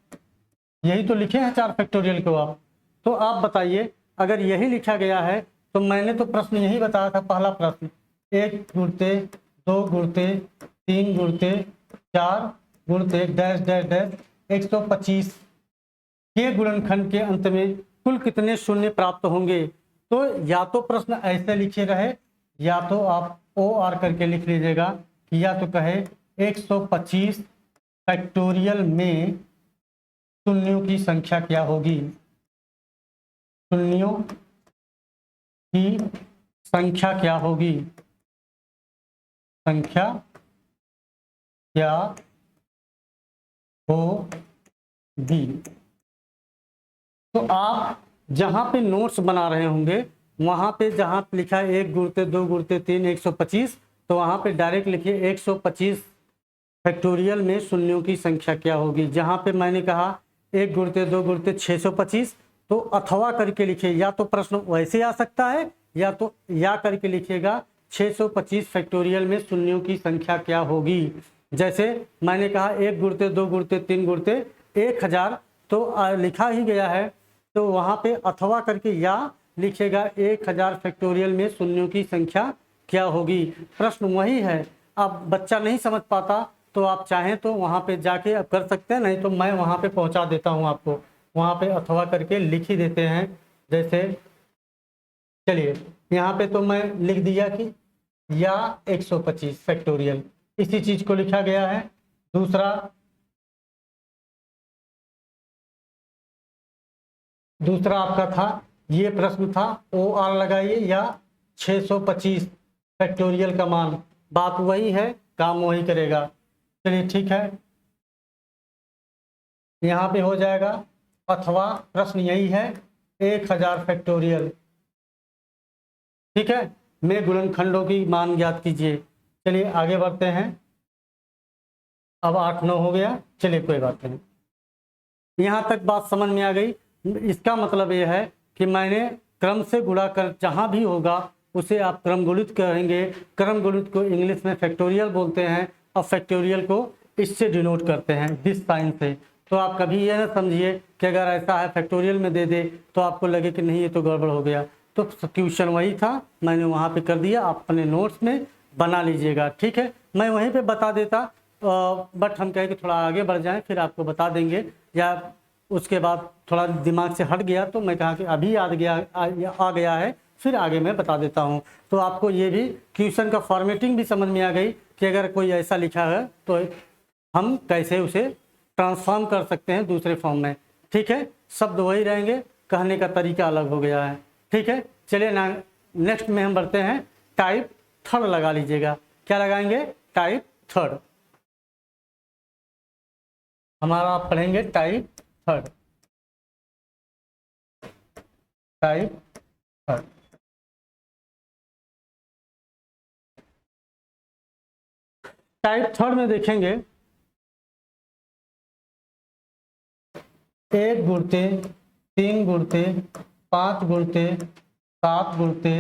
यही तो लिखे हैं 4 फैक्टोरियल को आप। तो आप बताइए अगर यही लिखा गया है तो मैंने तो प्रश्न यही बताया था, पहला प्रश्न 1 गुणित 2 गुणित 3 गुणित 4 गुणित डैश डैश डैश 125 के गुणनखंड के अंत में कुल कितने शून्य प्राप्त होंगे। तो या तो प्रश्न ऐसे लिखे रहे, या तो आप OR करके लिख लीजिएगा कि या तो कहे 125 फैक्टोरियल में शून्यों की संख्या क्या होगी, शून्यों की संख्या क्या होगी, संख्या क्या होगी। तो आप जहां पे नोट्स बना रहे होंगे वहां पे जहां पे लिखा है 1 गुणित 2 गुणित 3 125, तो वहां पे डायरेक्ट लिखिए 125 फैक्टोरियल में शून्यों की संख्या क्या होगी। जहां पे मैंने कहा 1 गुणित 2 गुणित 625, तो अथवा करके लिखिए, या तो प्रश्न वैसे आ सकता है या तो या करके लिखिएगा 625 फैक्टोरियल में शून्यों की संख्या क्या होगी। जैसे मैंने कहा 1 गुणित 2 गुणित 3 गुणित 1000, तो लिखा ही गया है, तो वहां पे अथवा करके या लिखिएगा 1000 फैक्टोरियल में शून्यों की संख्या क्या होगी। प्रश्न वही है। अब बच्चा नहीं समझ पाता तो आप चाहें तो वहां पे जाके अब कर सकते हैं, नहीं तो मैं वहां पे पहुंचा देता हूं आपको, वहां पे अथवा करके लिख ही देते हैं। जैसे चलिए यहाँ पे तो मैं लिख दिया कि या 125 फैक्टोरियल, इसी चीज को लिखा गया है। दूसरा आपका था, ये प्रश्न था OR लगाइए या 625 फैक्टोरियल का मान, बात वही है, काम वही करेगा। चलिए ठीक है, यहाँ पे हो जाएगा अथवा प्रश्न यही है 1000 फैक्टोरियल, ठीक है, में गुणनखंडों की मान ज्ञात कीजिए। चलिए आगे बढ़ते हैं। अब 8 9 हो गया, चलिए कोई बात नहीं, यहाँ तक बात समझ में आ गई। इसका मतलब यह है कि मैंने क्रम से गुणा कर जहाँ भी होगा उसे आप क्रम गुणित करेंगे। क्रम गुणित को इंग्लिश में फैक्टोरियल बोलते हैं, और फैक्टोरियल को इससे डिनोट करते हैं, दिस साइन से। तो आप कभी ये ना समझिए कि अगर ऐसा है फैक्टोरियल में दे दे तो आपको लगे कि नहीं ये तो गड़बड़ हो गया। तो क्वेश्चन वही था, मैंने वहाँ पे कर दिया, आप अपने नोट्स में बना लीजिएगा, ठीक है। मैं वहीं पे बता देता, बट हम कहें कि थोड़ा आगे बढ़ जाएं फिर आपको बता देंगे, या उसके बाद थोड़ा दिमाग से हट गया तो मैं कहा कि अभी याद आ गया है, फिर आगे मैं बता देता हूँ। तो आपको ये भी क्वेश्चन का फॉर्मेटिंग भी समझ में आ गई कि अगर कोई ऐसा लिखा है तो हम कैसे उसे ट्रांसफॉर्म कर सकते हैं दूसरे फॉर्म में, ठीक है। शब्द वही रहेंगे, कहने का तरीका अलग हो गया है, ठीक है। चलिए ना नेक्स्ट में हम बढ़ते हैं। टाइप थर्ड लगा लीजिएगा, क्या लगाएंगे, टाइप थर्ड। हमारा आप पढ़ेंगे type third, type third. Type third में देखेंगे, 1 गुणते 3 गुणते 5 गुणते 7 गुणते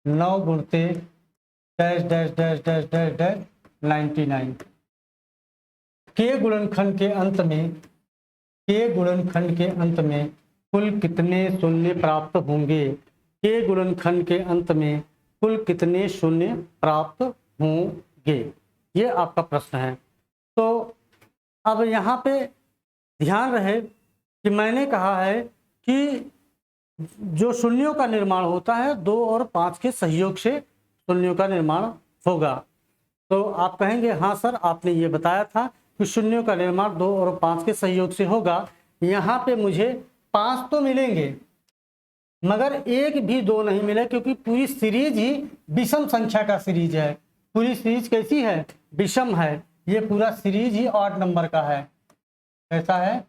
9 गुणते dash dash dash dash dash dash 99 के गुणनखंड के अंत में, के गुणनखंड के अंत में कुल कितने शून्य प्राप्त होंगे? के गुणनखंड के अंत में कुल कितने शून्य प्राप्त होंगे, ये आपका प्रश्न है। तो अब यहाँ पे ध्यान रहे कि मैंने कहा है कि जो शून्यों का निर्माण होता है 2 और 5 के सहयोग से शून्यों का निर्माण होगा। तो आप कहेंगे हाँ सर, आपने ये बताया था कि शून्यों का निर्माण 2 और 5 के सहयोग से होगा। यहाँ पे मुझे 5 तो मिलेंगे मगर एक भी 2 नहीं मिले, क्योंकि पूरी सीरीज ही विषम संख्या का सीरीज है। पूरी सीरीज कैसी है? विषम है। ये पूरा सीरीज ही ऑड नंबर का है। कैसा है?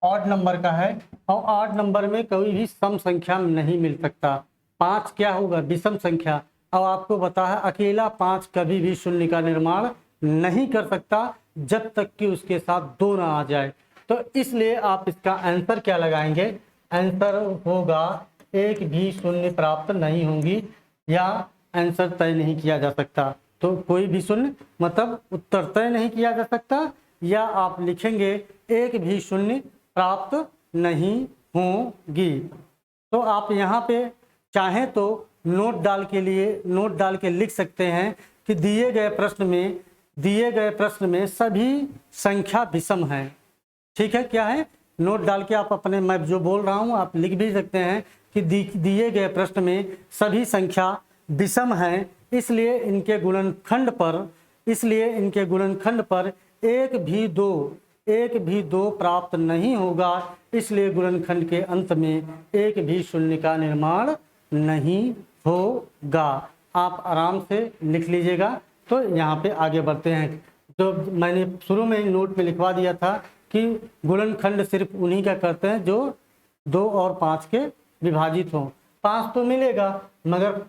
ऑड नंबर का है। और ऑड नंबर में कोई भी सम संख्या नहीं मिल सकता। 5 क्या होगा? विषम संख्या। अब आपको पता है अकेला 5 कभी भी शून्य का निर्माण नहीं कर सकता जब तक कि उसके साथ 2 ना आ जाए। तो इसलिए आप इसका आंसर क्या लगाएंगे? आंसर होगा एक भी शून्य प्राप्त नहीं होंगी, या आंसर तय नहीं किया जा सकता। तो कोई भी शून्य मतलब उत्तर तय नहीं किया जा सकता, या आप लिखेंगे एक भी शून्य प्राप्त नहीं होंगी। तो आप यहाँ पे चाहें तो नोट डाल के लिख सकते हैं कि दिए गए प्रश्न में सभी संख्या विषम है। ठीक है, क्या है? नोट डाल के आप अपने, मैं जो बोल रहा हूँ आप लिख भी सकते हैं कि दिए गए प्रश्न में सभी संख्या विषम हैं, इसलिए इनके गुणनखंड पर एक भी दो प्राप्त नहीं होगा, इसलिए गुणनखंड के अंत में एक भी शून्य का निर्माण नहीं होगा। आप आराम से लिख लीजिएगा। तो यहाँ पे आगे बढ़ते हैं। जो मैंने शुरू में नोट में लिखवा दिया था कि गुणनखंड सिर्फ उन्हीं का करते हैं जो 2 और 5 के विभाजित हों। 5 तो मिलेगा मगर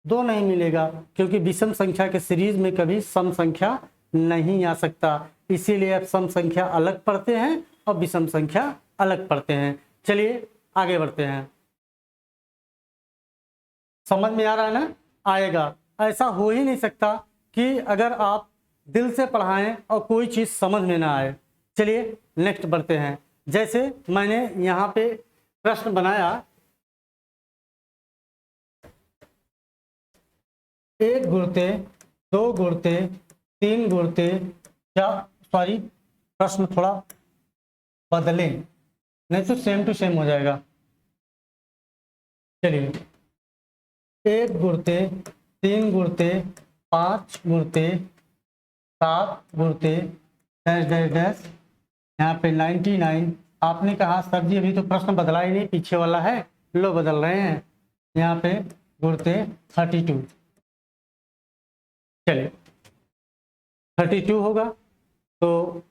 2 नहीं मिलेगा, क्योंकि विषम संख्या के सीरीज में कभी सम संख्या नहीं आ सकता। इसीलिए आप सम संख्या अलग पढ़ते हैं और विषम संख्या अलग पढ़ते हैं। चलिए आगे बढ़ते हैं। समझ में आ रहा है ना? आएगा। ऐसा हो ही नहीं सकता कि अगर आप दिल से पढ़ाएं और कोई चीज़ समझ में ना आए। चलिए नेक्स्ट बढ़ते हैं। जैसे मैंने यहाँ पे प्रश्न बनाया, 1 गुणते 2 गुणते 3 गुणते, प्रश्न थोड़ा बदलें, नहीं तो सेम टू सेम हो जाएगा। चलिए 1 गुणते 3 गुणते 5 गुणते 7 गुणते डैश डैश डैश, यहाँ पे 99। आपने कहा सर जी अभी तो प्रश्न बदला ही नहीं, पीछे वाला है। लो बदल रहे हैं। यहाँ पे गुणते 32। चलिए 32 होगा। तो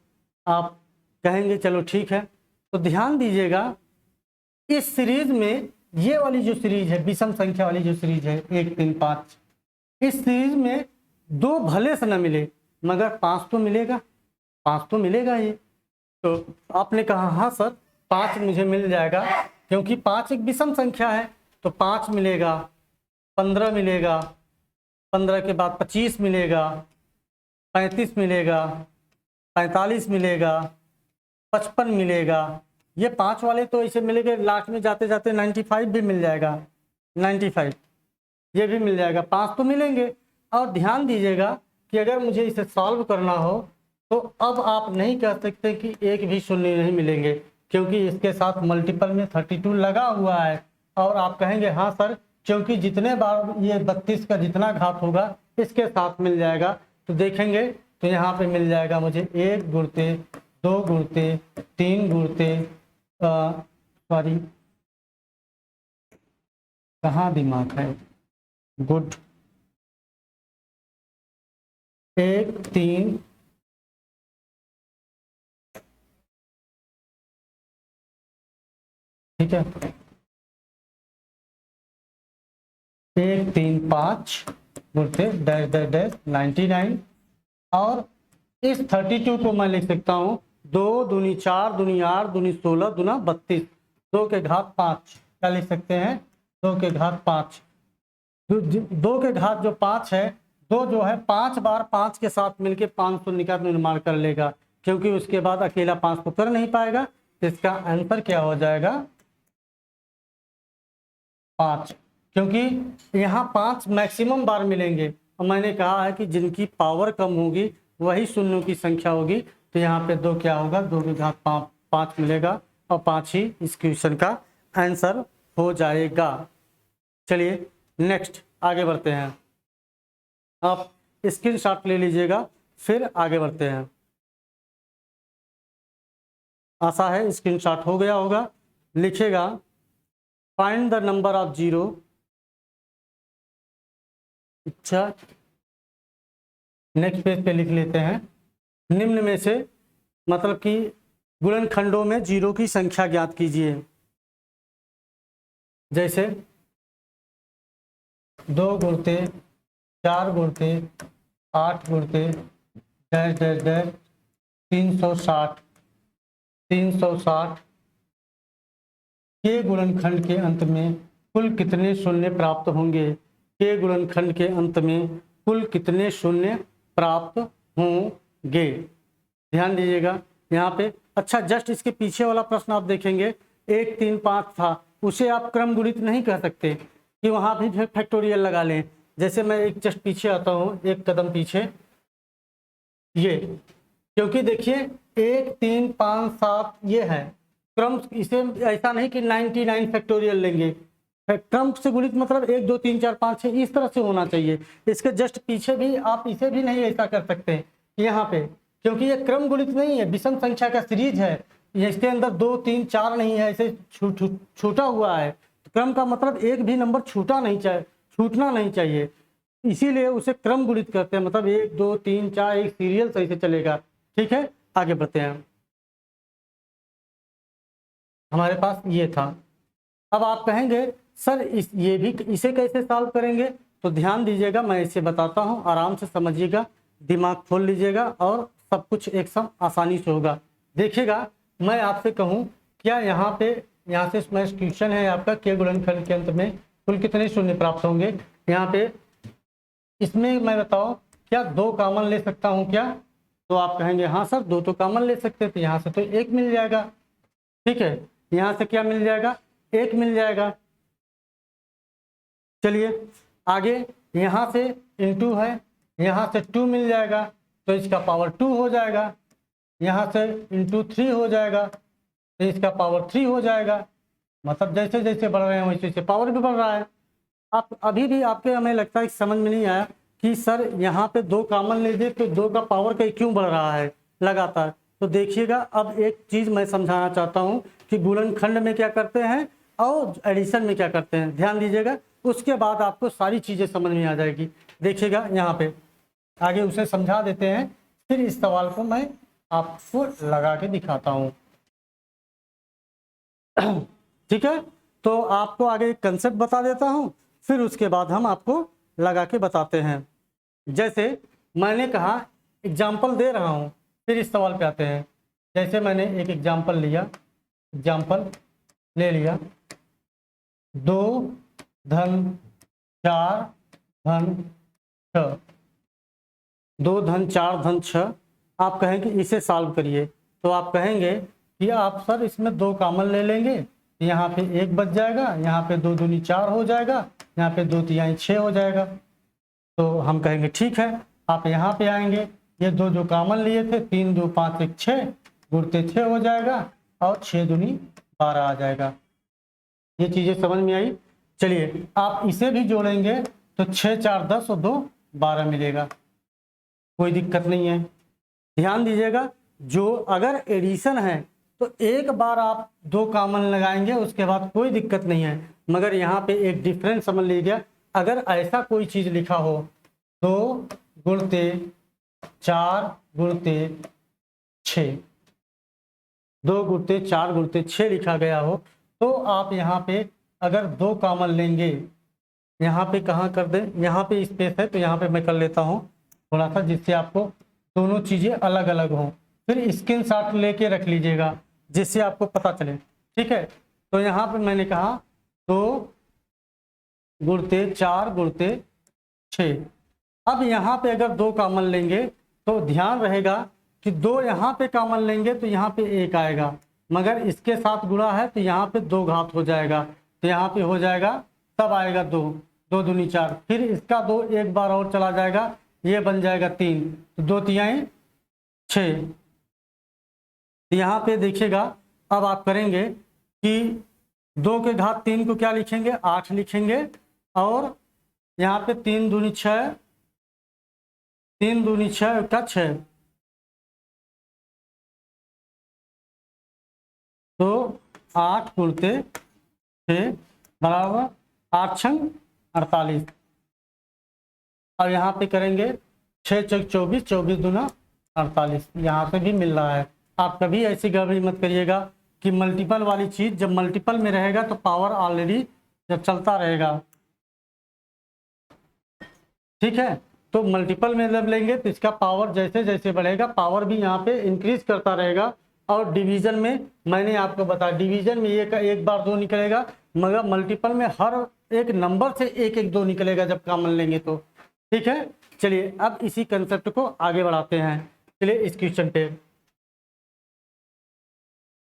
आप कहेंगे चलो ठीक है। तो ध्यान दीजिएगा, इस सीरीज में ये वाली जो सीरीज है, विषम संख्या वाली जो सीरीज है 1 3 5, इस सीरीज में 2 भले से न मिले मगर 5 तो मिलेगा। 5 तो मिलेगा ही। तो आपने कहा हाँ सर 5 मुझे मिल जाएगा, क्योंकि 5 एक विषम संख्या है। तो 5 मिलेगा, 15 मिलेगा, 15 के बाद 25 मिलेगा, 35 मिलेगा, 45 मिलेगा, 55 मिलेगा। ये 5 वाले तो ऐसे मिलेंगे, लास्ट में जाते जाते 95 भी मिल जाएगा। 95 ये भी मिल जाएगा। 5 तो मिलेंगे। और ध्यान दीजिएगा कि अगर मुझे इसे सॉल्व करना हो तो अब आप नहीं कह सकते कि एक भी शून्य नहीं मिलेंगे, क्योंकि इसके साथ मल्टीपल में 32 लगा हुआ है। और आप कहेंगे हाँ सर, क्योंकि जितने बार ये 32 का जितना घात होगा इसके साथ मिल जाएगा। तो देखेंगे तो यहाँ पे मिल जाएगा मुझे 1 गुणते 2 गुणते 3 गुणते, कहाँ दिमाग है, गुड, 1 3 ठीक है, 1 3 5 गुणते डैश डैश डैश 99। और इस 32 को मैं लिख सकता हूँ 2 दूनी 4 दूनी 8 दूनी 16 दूना 32, 2 के घात 5। क्या लिख सकते हैं? 2 के घात 5। 2 के घात जो 5 है, 2 जो है 5 बार 5 के साथ मिलके 500 का निर्माण कर लेगा, क्योंकि उसके बाद अकेला 5 को कर नहीं पाएगा। तो इसका आंसर क्या हो जाएगा? 5, क्योंकि यहाँ 5 मैक्सिमम बार मिलेंगे और मैंने कहा है कि जिनकी पावर कम होगी वही शून्यों की संख्या होगी। तो यहाँ पे 2 क्या होगा? 2 के घात 5 मिलेगा और 5 ही इस क्वेश्चन का आंसर हो जाएगा। चलिए नेक्स्ट आगे बढ़ते हैं। आप स्क्रीनशॉट ले लीजिएगा, फिर आगे बढ़ते हैं। आशा है स्क्रीनशॉट हो गया होगा। लिखेगा फाइंड द नंबर ऑफ 0। अच्छा, नेक्स्ट पेज पे लिख लेते हैं। निम्न में से मतलब कि गुणनखंडों में 0 की संख्या ज्ञात कीजिए। जैसे 2 गुणते 4 गुणते 8 गुणते डैश डैश डैश 360 के गुणनखंड के अंत में कुल कितने शून्य प्राप्त होंगे? के गुणनखंड के अंत में कुल कितने शून्य प्राप्त होंगे? ध्यान दीजिएगा यहाँ पे। अच्छा, जस्ट इसके पीछे वाला प्रश्न आप देखेंगे 1 3 5 था, उसे आप क्रम गुणित नहीं कह सकते कि वहाँ भी फैक्टोरियल लगा लें। जैसे मैं एक जस्ट पीछे आता हूँ, एक कदम पीछे, ये क्योंकि देखिए 1 3 5 7 ये है क्रम। इसे ऐसा नहीं कि 99 फैक्टोरियल लेंगे, क्रम से गुणित मतलब 1 2 3 4 5 6 इस तरह से होना चाहिए। इसके जस्ट पीछे भी आप इसे भी नहीं ऐसा कर सकते यहाँ पे, क्योंकि ये क्रम गुणित नहीं है, विषम संख्या का सीरीज है। इसके अंदर 2 3 4 नहीं है, ऐसे छूटा हुआ है। क्रम का मतलब एक भी नंबर छूटना नहीं चाहिए, इसीलिए उसे क्रम गुणित करते हैं। मतलब 1 2 3 4 एक सीरियल सही से चलेगा। ठीक है, आगे बढ़ते हैं। हमारे पास ये था। अब आप कहेंगे सर इसे कैसे सॉल्व करेंगे? तो ध्यान दीजिएगा, मैं इसे बताता हूँ, आराम से समझिएगा, दिमाग खोल लीजिएगा और सब कुछ एक साथ आसानी से होगा। देखिएगा, मैं आपसे कहूँ क्या यहाँ से क्वेश्चन है आपका के गुणनखंड के अंत में कुल कितने शून्य प्राप्त होंगे। यहाँ पे इसमें मैं बताओ क्या 2 कॉमन ले सकता हूँ क्या? तो आप कहेंगे हाँ सर 2 तो कॉमन ले सकते थे, यहाँ से तो 1 मिल जाएगा। ठीक है, यहाँ से क्या मिल जाएगा? 1 मिल जाएगा। चलिए आगे, यहाँ से इंटू है, यहाँ से 2 मिल जाएगा तो इसका पावर 2 हो जाएगा। यहाँ से इंटू 3 हो जाएगा तो इसका पावर 3 हो जाएगा। मतलब जैसे जैसे बढ़ रहे हैं वैसे वैसे पावर भी बढ़ रहा है। आप अभी भी आपके हमें लगता है कि समझ में नहीं आया कि सर यहाँ पे 2 कॉमन ले दे तो 2 का पावर कहीं क्यों बढ़ रहा है लगातार। तो देखिएगा, अब एक चीज़ मैं समझाना चाहता हूँ कि गुणनखंड में क्या करते हैं और एडिशन में क्या करते हैं। ध्यान दीजिएगा, उसके बाद आपको सारी चीज़ें समझ में आ जाएगी। देखिएगा यहाँ पे आगे उसे समझा देते हैं, फिर इस सवाल को मैं आपको लगा के दिखाता हूँ। ठीक है, तो आपको आगे कंसेप्ट बता देता हूँ, फिर उसके बाद हम आपको लगा के बताते हैं। जैसे मैंने कहा एग्जाम्पल दे रहा हूँ, फिर इस सवाल पे आते हैं। जैसे मैंने एक एग्जाम्पल ले लिया 2 धन 4 धन 6, 2 धन 4 धन 6। आप कहेंगे इसे सॉल्व करिए, तो आप कहेंगे कि आप सर इसमें 2 कॉमन ले लेंगे, यहाँ पे 1 बच जाएगा, यहाँ पे 2 दूनी 4 हो जाएगा, यहाँ पे 2 तिहाई 6 हो जाएगा। तो हम कहेंगे ठीक है, आप यहाँ पे आएंगे, ये 2 जो कॉमन लिए थे 3 2 5 1 6 गुणते 6 हो जाएगा और 6 दूनी 12 आ जाएगा। ये चीज़ें समझ में आई। चलिए आप इसे भी जोड़ेंगे तो 6 4 10 और 2 12 मिलेगा, कोई दिक्कत नहीं है। ध्यान दीजिएगा, जो अगर एडिशन है तो एक बार आप 2 कॉमन लगाएंगे, उसके बाद कोई दिक्कत नहीं है। मगर यहाँ पे एक डिफरेंस समझ लीजिए, अगर ऐसा कोई चीज़ लिखा हो 2 गुणते 4 गुणते 6, 2 गुणते 4 गुणते 6 लिखा गया हो, तो आप यहाँ पे अगर 2 कॉमन लेंगे, यहाँ पे कहाँ कर दें, यहाँ पे स्पेस है तो यहाँ पे मैं कर लेता हूँ थोड़ा सा, जिससे आपको दोनों चीज़ें अलग अलग हों। फिर स्क्रीनशॉट लेके रख लीजिएगा जिससे आपको पता चले। ठीक है, तो यहाँ पे मैंने कहा 2 गुणते 4 गुणते 6। अब यहाँ पे अगर 2 कॉमन लेंगे तो ध्यान रहेगा कि 2 यहाँ पे कॉमन लेंगे तो यहाँ पे 1 आएगा, मगर इसके साथ गुणा है तो यहाँ पे 2 घात हो जाएगा, तो यहाँ पे हो जाएगा तब आएगा 2, 2 दूनी 4, फिर इसका 2 एक बार और चला जाएगा, ये बन जाएगा 3, तो 2 तिहाई 6। यहाँ पे देखिएगा अब आप करेंगे कि 2 के घात 3 को क्या लिखेंगे, 8 लिखेंगे, और यहाँ पे 3 दूनी 6, 3 दूनी 6 का 6, तो 8 गुणते 6 बराबर 8 छंग 48। और यहाँ पे करेंगे 6 चौक 24, 24 दूना 48, यहाँ से भी मिल रहा है। आप कभी ऐसी गड़बड़ी मत करिएगा कि मल्टीपल वाली चीज़ जब मल्टीपल में रहेगा तो पावर ऑलरेडी जब चलता रहेगा, ठीक है, तो मल्टीपल में जब लेंगे तो इसका पावर जैसे जैसे बढ़ेगा पावर भी यहाँ पे इंक्रीज करता रहेगा। और डिवीजन में मैंने आपको बताया, डिवीजन में ये एक बार 2 निकलेगा, मगर मल्टीपल में हर एक नंबर से एक एक 2 निकलेगा जब कॉमन लेंगे तो। ठीक है, चलिए अब इसी कंसेप्ट को आगे बढ़ाते हैं। चलिए इस क्वेश्चन पे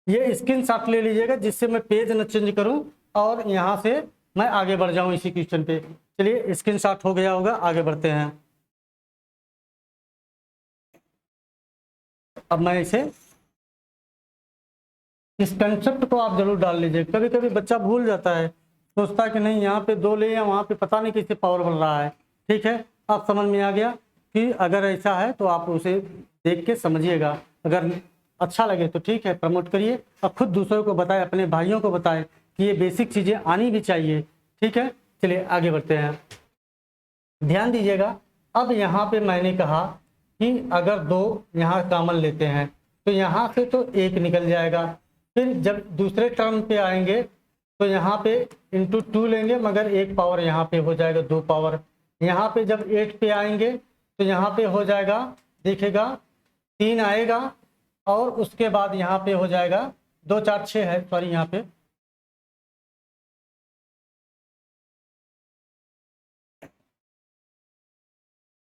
ये स्क्रीनशॉट ले लीजिएगा जिससे मैं पेज न चेंज करूं और यहाँ से मैं आगे बढ़ जाऊं इसी क्वेश्चन पे। चलिए स्क्रीनशॉट हो गया होगा, आगे बढ़ते हैं। अब मैं इसे इस कंसेप्ट को आप जरूर डाल लीजिए। कभी कभी बच्चा भूल जाता है, सोचता है कि नहीं यहाँ पे 2 ले या वहाँ पे पता नहीं कैसे पावर बढ़ रहा है। ठीक है, अब समझ में आ गया कि अगर ऐसा है तो आप उसे देख के समझिएगा, अगर अच्छा लगे तो ठीक है प्रमोट करिए और खुद दूसरों को बताएं, अपने भाइयों को बताएं कि ये बेसिक चीज़ें आनी भी चाहिए। ठीक है, चलिए आगे बढ़ते हैं। ध्यान दीजिएगा, अब यहाँ पे मैंने कहा कि अगर 2 यहाँ कॉमन लेते हैं तो यहाँ से तो 1 निकल जाएगा, फिर जब दूसरे टर्म पे आएंगे तो यहाँ पे इंटू 2 लेंगे, मगर 1 पावर यहाँ पे हो जाएगा 2 पावर। यहाँ पे जब 8 पे आएंगे तो यहाँ पे हो जाएगा, देखिएगा 3 आएगा, और उसके बाद यहाँ पे हो जाएगा 2 4 6 है, सॉरी यहाँ पे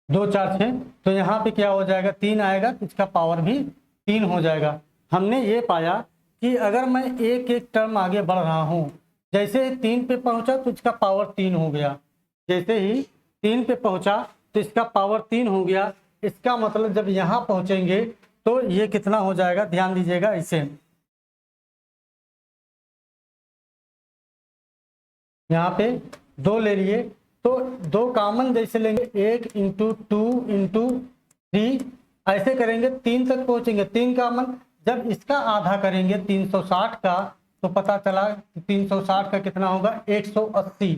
2 4 6, तो यहाँ पे क्या हो जाएगा 3 आएगा, तो इसका पावर भी 3 हो जाएगा। हमने ये पाया कि अगर मैं एक एक टर्म आगे बढ़ रहा हूँ, जैसे ही 3 पे पहुँचा तो इसका पावर 3 हो गया, जैसे ही 3 पे पहुँचा तो इसका पावर 3 हो गया। इसका मतलब जब यहाँ पहुँचेंगे तो ये कितना हो जाएगा, ध्यान दीजिएगा, इसे यहाँ पे 2 ले लिए तो 2 कॉमन जैसे लेंगे, 1 इंटू 2 इंटू 3 ऐसे करेंगे 3 तक पहुँचेंगे, 3 कॉमन। जब इसका आधा करेंगे 360 का तो पता चला 360 का कितना होगा 180,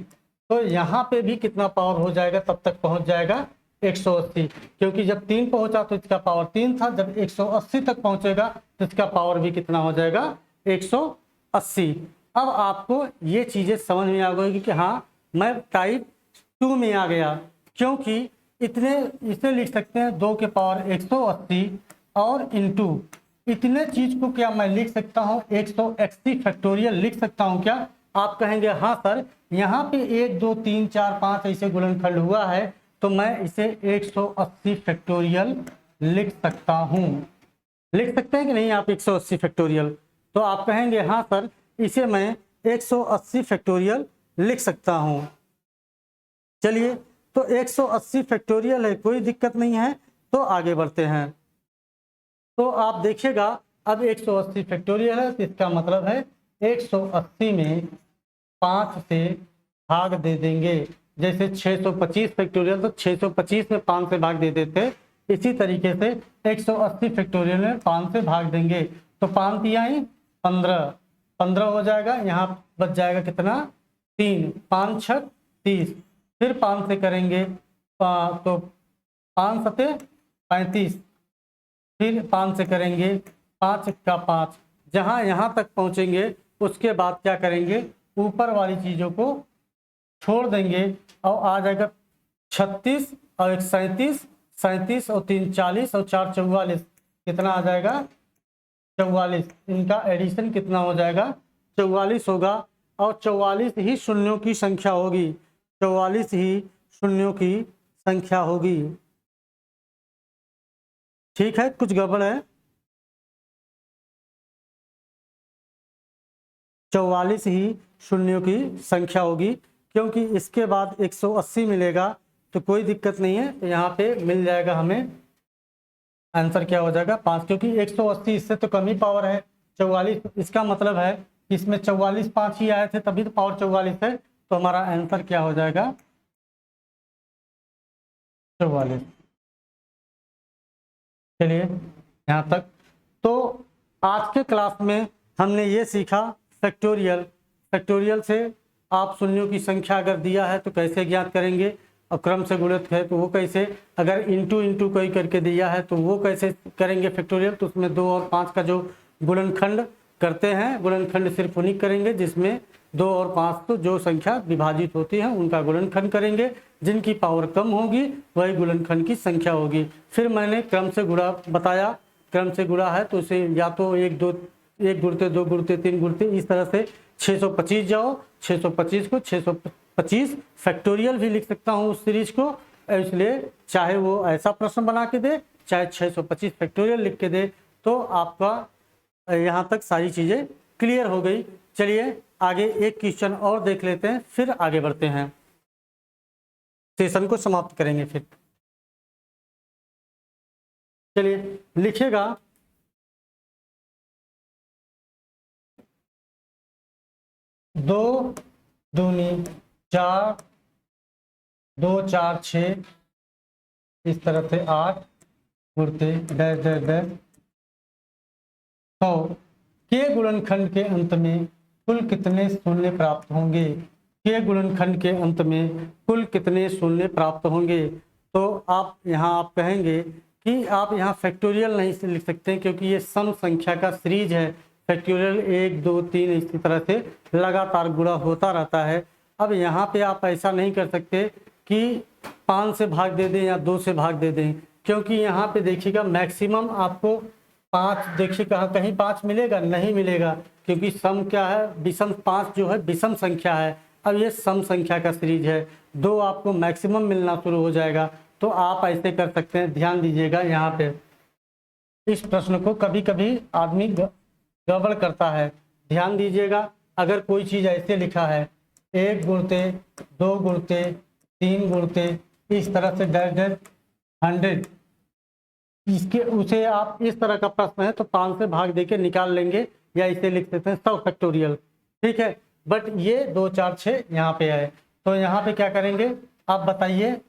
तो यहाँ पे भी कितना पावर हो जाएगा, तब तक पहुँच जाएगा 180, क्योंकि जब 3 पहुँचा तो इसका पावर 3 था, जब 180 तक पहुँचेगा तो इसका पावर भी कितना हो जाएगा 180। अब आपको ये चीज़ें समझ में आ गई कि हाँ मैं टाइप 2 में आ गया, क्योंकि इसे लिख सकते हैं 2 के पावर 180 और इंटू इतने चीज को क्या मैं लिख सकता हूँ 180 फैक्टोरियल लिख सकता हूँ क्या? आप कहेंगे हाँ सर, यहाँ पे 1 2 3 4 5 ऐसे गुणनखंड हुआ है तो मैं इसे 180 फैक्टोरियल लिख सकता हूँ। लिख सकते हैं कि नहीं आप 180 फैक्टोरियल? तो आप कहेंगे हाँ सर, इसे मैं 180 फैक्टोरियल लिख सकता हूँ। चलिए, तो 180 फैक्टोरियल है, कोई दिक्कत नहीं है, तो आगे बढ़ते हैं। तो आप देखिएगा अब 180 फैक्टोरियल है तो इसका मतलब है 180 में 5 से भाग दे देंगे। जैसे 625 फैक्टोरियल तो 625 में 5 से भाग दे देते, इसी तरीके से 180 फैक्टोरियल में 5 से भाग देंगे तो 5 तिहाई 15, 15 हो जाएगा, यहाँ बच जाएगा कितना 3, 5 6 30, फिर 5 से करेंगे तो 5 सते 35, फिर 5 से करेंगे 5 का 5, जहाँ यहाँ तक पहुँचेंगे उसके बाद क्या करेंगे ऊपर वाली चीज़ों को छोड़ देंगे और आ जाएगा 36 और 37, 37 और 3 40 और 4 44, कितना आ जाएगा 44। इनका एडिशन कितना हो जाएगा 44 होगा। और 44 ही शून्यों की संख्या होगी, 44 ही शून्यों की संख्या होगी। ठीक है, कुछ गड़बड़ है। 44 ही शून्यों की संख्या होगी, क्योंकि इसके बाद 180 मिलेगा तो कोई दिक्कत नहीं है, तो यहाँ पे मिल जाएगा हमें आंसर क्या हो जाएगा 5, क्योंकि 180 इससे तो कम ही पावर है। 44, इसका मतलब है कि इसमें 44 5 ही आए थे, तभी तो पावर 44 है। तो हमारा आंसर क्या हो जाएगा 44। चलिए यहाँ तक। तो आज के क्लास में हमने ये सीखा फैक्टोरियल। फैक्टोरियल से आप शून्यों की संख्या अगर दिया है तो कैसे ज्ञात करेंगे, और क्रम से गुणित है तो वो कैसे, अगर इंटू इंटू कोई करके दिया है तो वो कैसे करेंगे फैक्टोरियल। तो उसमें 2 और 5 का जो गुणनखंड करते हैं, गुणनखंड सिर्फ उन्हीं करेंगे जिसमें 2 और 5 तो जो संख्या विभाजित होती है उनका गुणनखंड करेंगे। जिनकी पावर कम होगी वही गुणनखंड की संख्या होगी। फिर मैंने क्रम से गुणा बताया, क्रम से गुणा है तो उसे या तो 1 गुणते 2 गुणते 3 गुणते इस तरह से 625 जाओ, 625 को 625 फैक्टोरियल भी लिख सकता हूँ उस सीरीज को। इसलिए चाहे वो ऐसा प्रश्न बना के दे, चाहे 625 फैक्टोरियल लिख के दे, तो आपका यहाँ तक सारी चीज़ें क्लियर हो गई। चलिए आगे एक क्वेश्चन और देख लेते हैं, फिर आगे बढ़ते हैं, सेशन को समाप्त करेंगे। फिर चलिए लिखिएगा 2 दूनी 4, 2 4 6, इस तरह से 8 गुणते डैश डैश डैश। तो के गुणनखंड के अंत में कुल कितने शून्य प्राप्त होंगे, के गुणनखंड के अंत में कुल कितने शून्य प्राप्त होंगे। तो आप यहाँ कहेंगे कि आप यहाँ फैक्टोरियल नहीं लिख सकते क्योंकि ये सम संख्या का सीरीज है। फैक्टोरियल 1 2 3 इसी तरह से लगातार गुणा होता रहता है। अब यहाँ पे आप ऐसा नहीं कर सकते कि 5 से भाग दे दें या 2 से भाग दे दें, क्योंकि यहाँ पे देखिएगा मैक्सिमम आपको 5, देखिए कहीं 5 मिलेगा, नहीं मिलेगा, क्योंकि सम क्या है विषम, 5 जो है विषम संख्या है। अब ये सम संख्या का सीरीज है, 2 आपको मैक्सिमम मिलना शुरू हो जाएगा। तो आप ऐसे कर सकते हैं, ध्यान दीजिएगा यहाँ पे इस प्रश्न को कभी कभी आदमी गड़बड़ करता है। ध्यान दीजिएगा, अगर कोई चीज़ ऐसे लिखा है 1 गुणते 2 गुणते 3 गुणते इस तरह से डैश डैश 100, इसके उसे आप इस तरह का प्रश्न है तो 5 से भाग देके निकाल लेंगे, या इसे लिख देते हैं 100 फैक्टोरियल। ठीक है, बट ये 2 4 6 यहाँ पे है, तो यहाँ पे क्या करेंगे आप बताइए।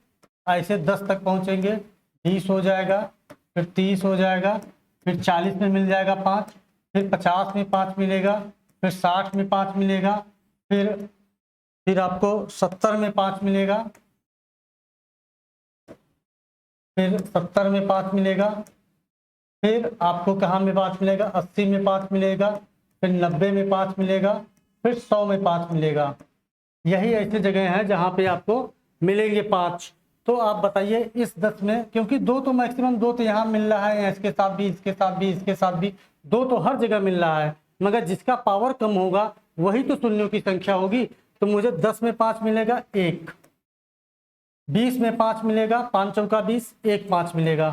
ऐसे 10 तक पहुँचेंगे, 20 हो जाएगा, फिर 30 हो जाएगा, फिर 40 में मिल जाएगा 5, फिर 50 में 5 मिलेगा, फिर 60 में 5 मिलेगा, फिर आपको 70 में 5 मिलेगा, फिर 70 में 5 मिलेगा, फिर आपको कहाँ में 5 मिलेगा 80 में 5 मिलेगा, फिर 90 में 5 मिलेगा, फिर 100 में 5 मिलेगा। यही ऐसी जगह है जहाँ पे आपको मिलेंगे 5। तो आप बताइए इस 10 में, क्योंकि 2 तो मैक्सिमम 2 तो यहाँ मिल रहा है, इसके साथ भी इसके साथ भी इसके साथ भी 2 तो हर जगह मिल रहा है, मगर जिसका पावर कम होगा वही तो शून्यों की संख्या होगी। तो मुझे 10 में 5 मिलेगा 1, 20 में 5 मिलेगा 5 चौका 20, 1 5 मिलेगा,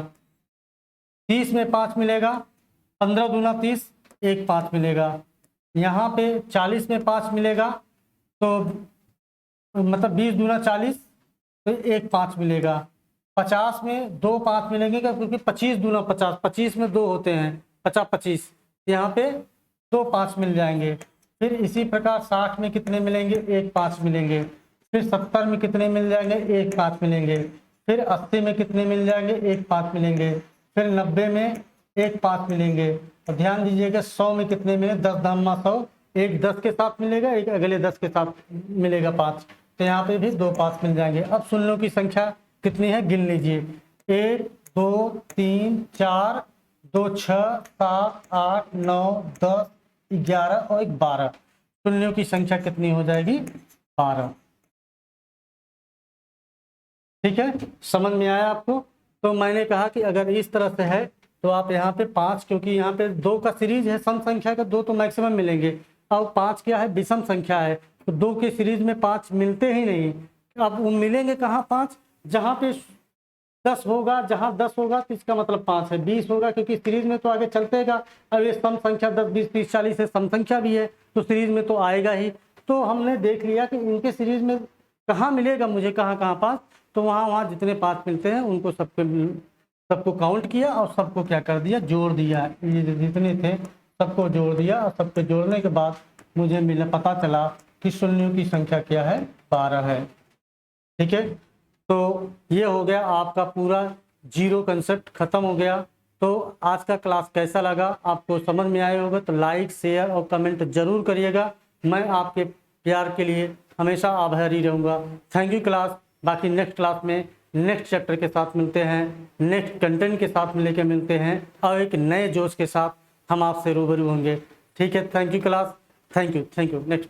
30 में 5 मिलेगा 15 दूना 30, 1 5 मिलेगा, यहाँ पे 40 में 5 मिलेगा तो मतलब 20 दूना 40 तो 1 5 मिलेगा, 50 में 2 5 मिलेंगे क्योंकि 25 दूना 50, 25 में 2 होते हैं 50 25, यहाँ पे 2 5 मिल जाएंगे। फिर इसी प्रकार 60 में कितने मिलेंगे 1 5 मिलेंगे, फिर 70 में कितने मिल जाएंगे 1 5 मिलेंगे, फिर 80 में कितने मिल जाएंगे 1 5 मिलेंगे, फिर 90 में 1 5 मिलेंगे। और ध्यान दीजिएगा 100 में कितने मिले 10 दामा 100, एक 10 के साथ मिलेगा, एक अगले 10 के साथ मिलेगा 5, तो यहाँ पे भी 2 5 मिल जाएंगे। अब शून्यों की संख्या कितनी है गिन लीजिए, 1 2 3 4 2 6 7 8 9 10 11 और 12। शून्यों की संख्या कितनी हो जाएगी 12। ठीक है, समझ में आया आपको। तो मैंने कहा कि अगर इस तरह से है तो आप यहाँ पे 5, क्योंकि यहाँ पे 2 का सीरीज है, सम संख्या का 2 तो मैक्सिमम मिलेंगे। अब 5 क्या है, विषम संख्या है, तो 2 के सीरीज में 5 मिलते ही नहीं। अब वो मिलेंगे कहाँ 5, जहाँ पे 10 होगा, जहाँ 10 होगा तो इसका मतलब 5 है, 20 होगा क्योंकि सीरीज में तो आगे चलतेगा। अब ये सम संख्या 10, 20, 30, 40 है, सम संख्या भी है तो सीरीज में तो आएगा ही। तो हमने देख लिया कि इनके सीरीज में कहाँ मिलेगा मुझे, कहाँ कहाँ 5, तो वहाँ जितने 5 मिलते हैं उनको सबको काउंट किया और सबको क्या कर दिया, जोड़ दिया। ये जितने थे सबको जोड़ दिया और सबको जोड़ने के बाद मुझे पता चला कि शून्यों की संख्या क्या है, 12 है। ठीक है, तो ये हो गया आपका पूरा जीरो कंसेप्ट खत्म हो गया। तो आज का क्लास कैसा लगा, आपको समझ में आया होगा तो लाइक, शेयर और कमेंट जरूर करिएगा। मैं आपके प्यार के लिए हमेशा आभारी रहूँगा। Thank you class. बाकी नेक्स्ट क्लास में नेक्स्ट चैप्टर के साथ मिलते हैं, नेक्स्ट कंटेंट के साथ लेकर मिलते हैं और एक नए जोश के साथ हम आपसे रूबरू होंगे। ठीक है, thank you class, thank you next.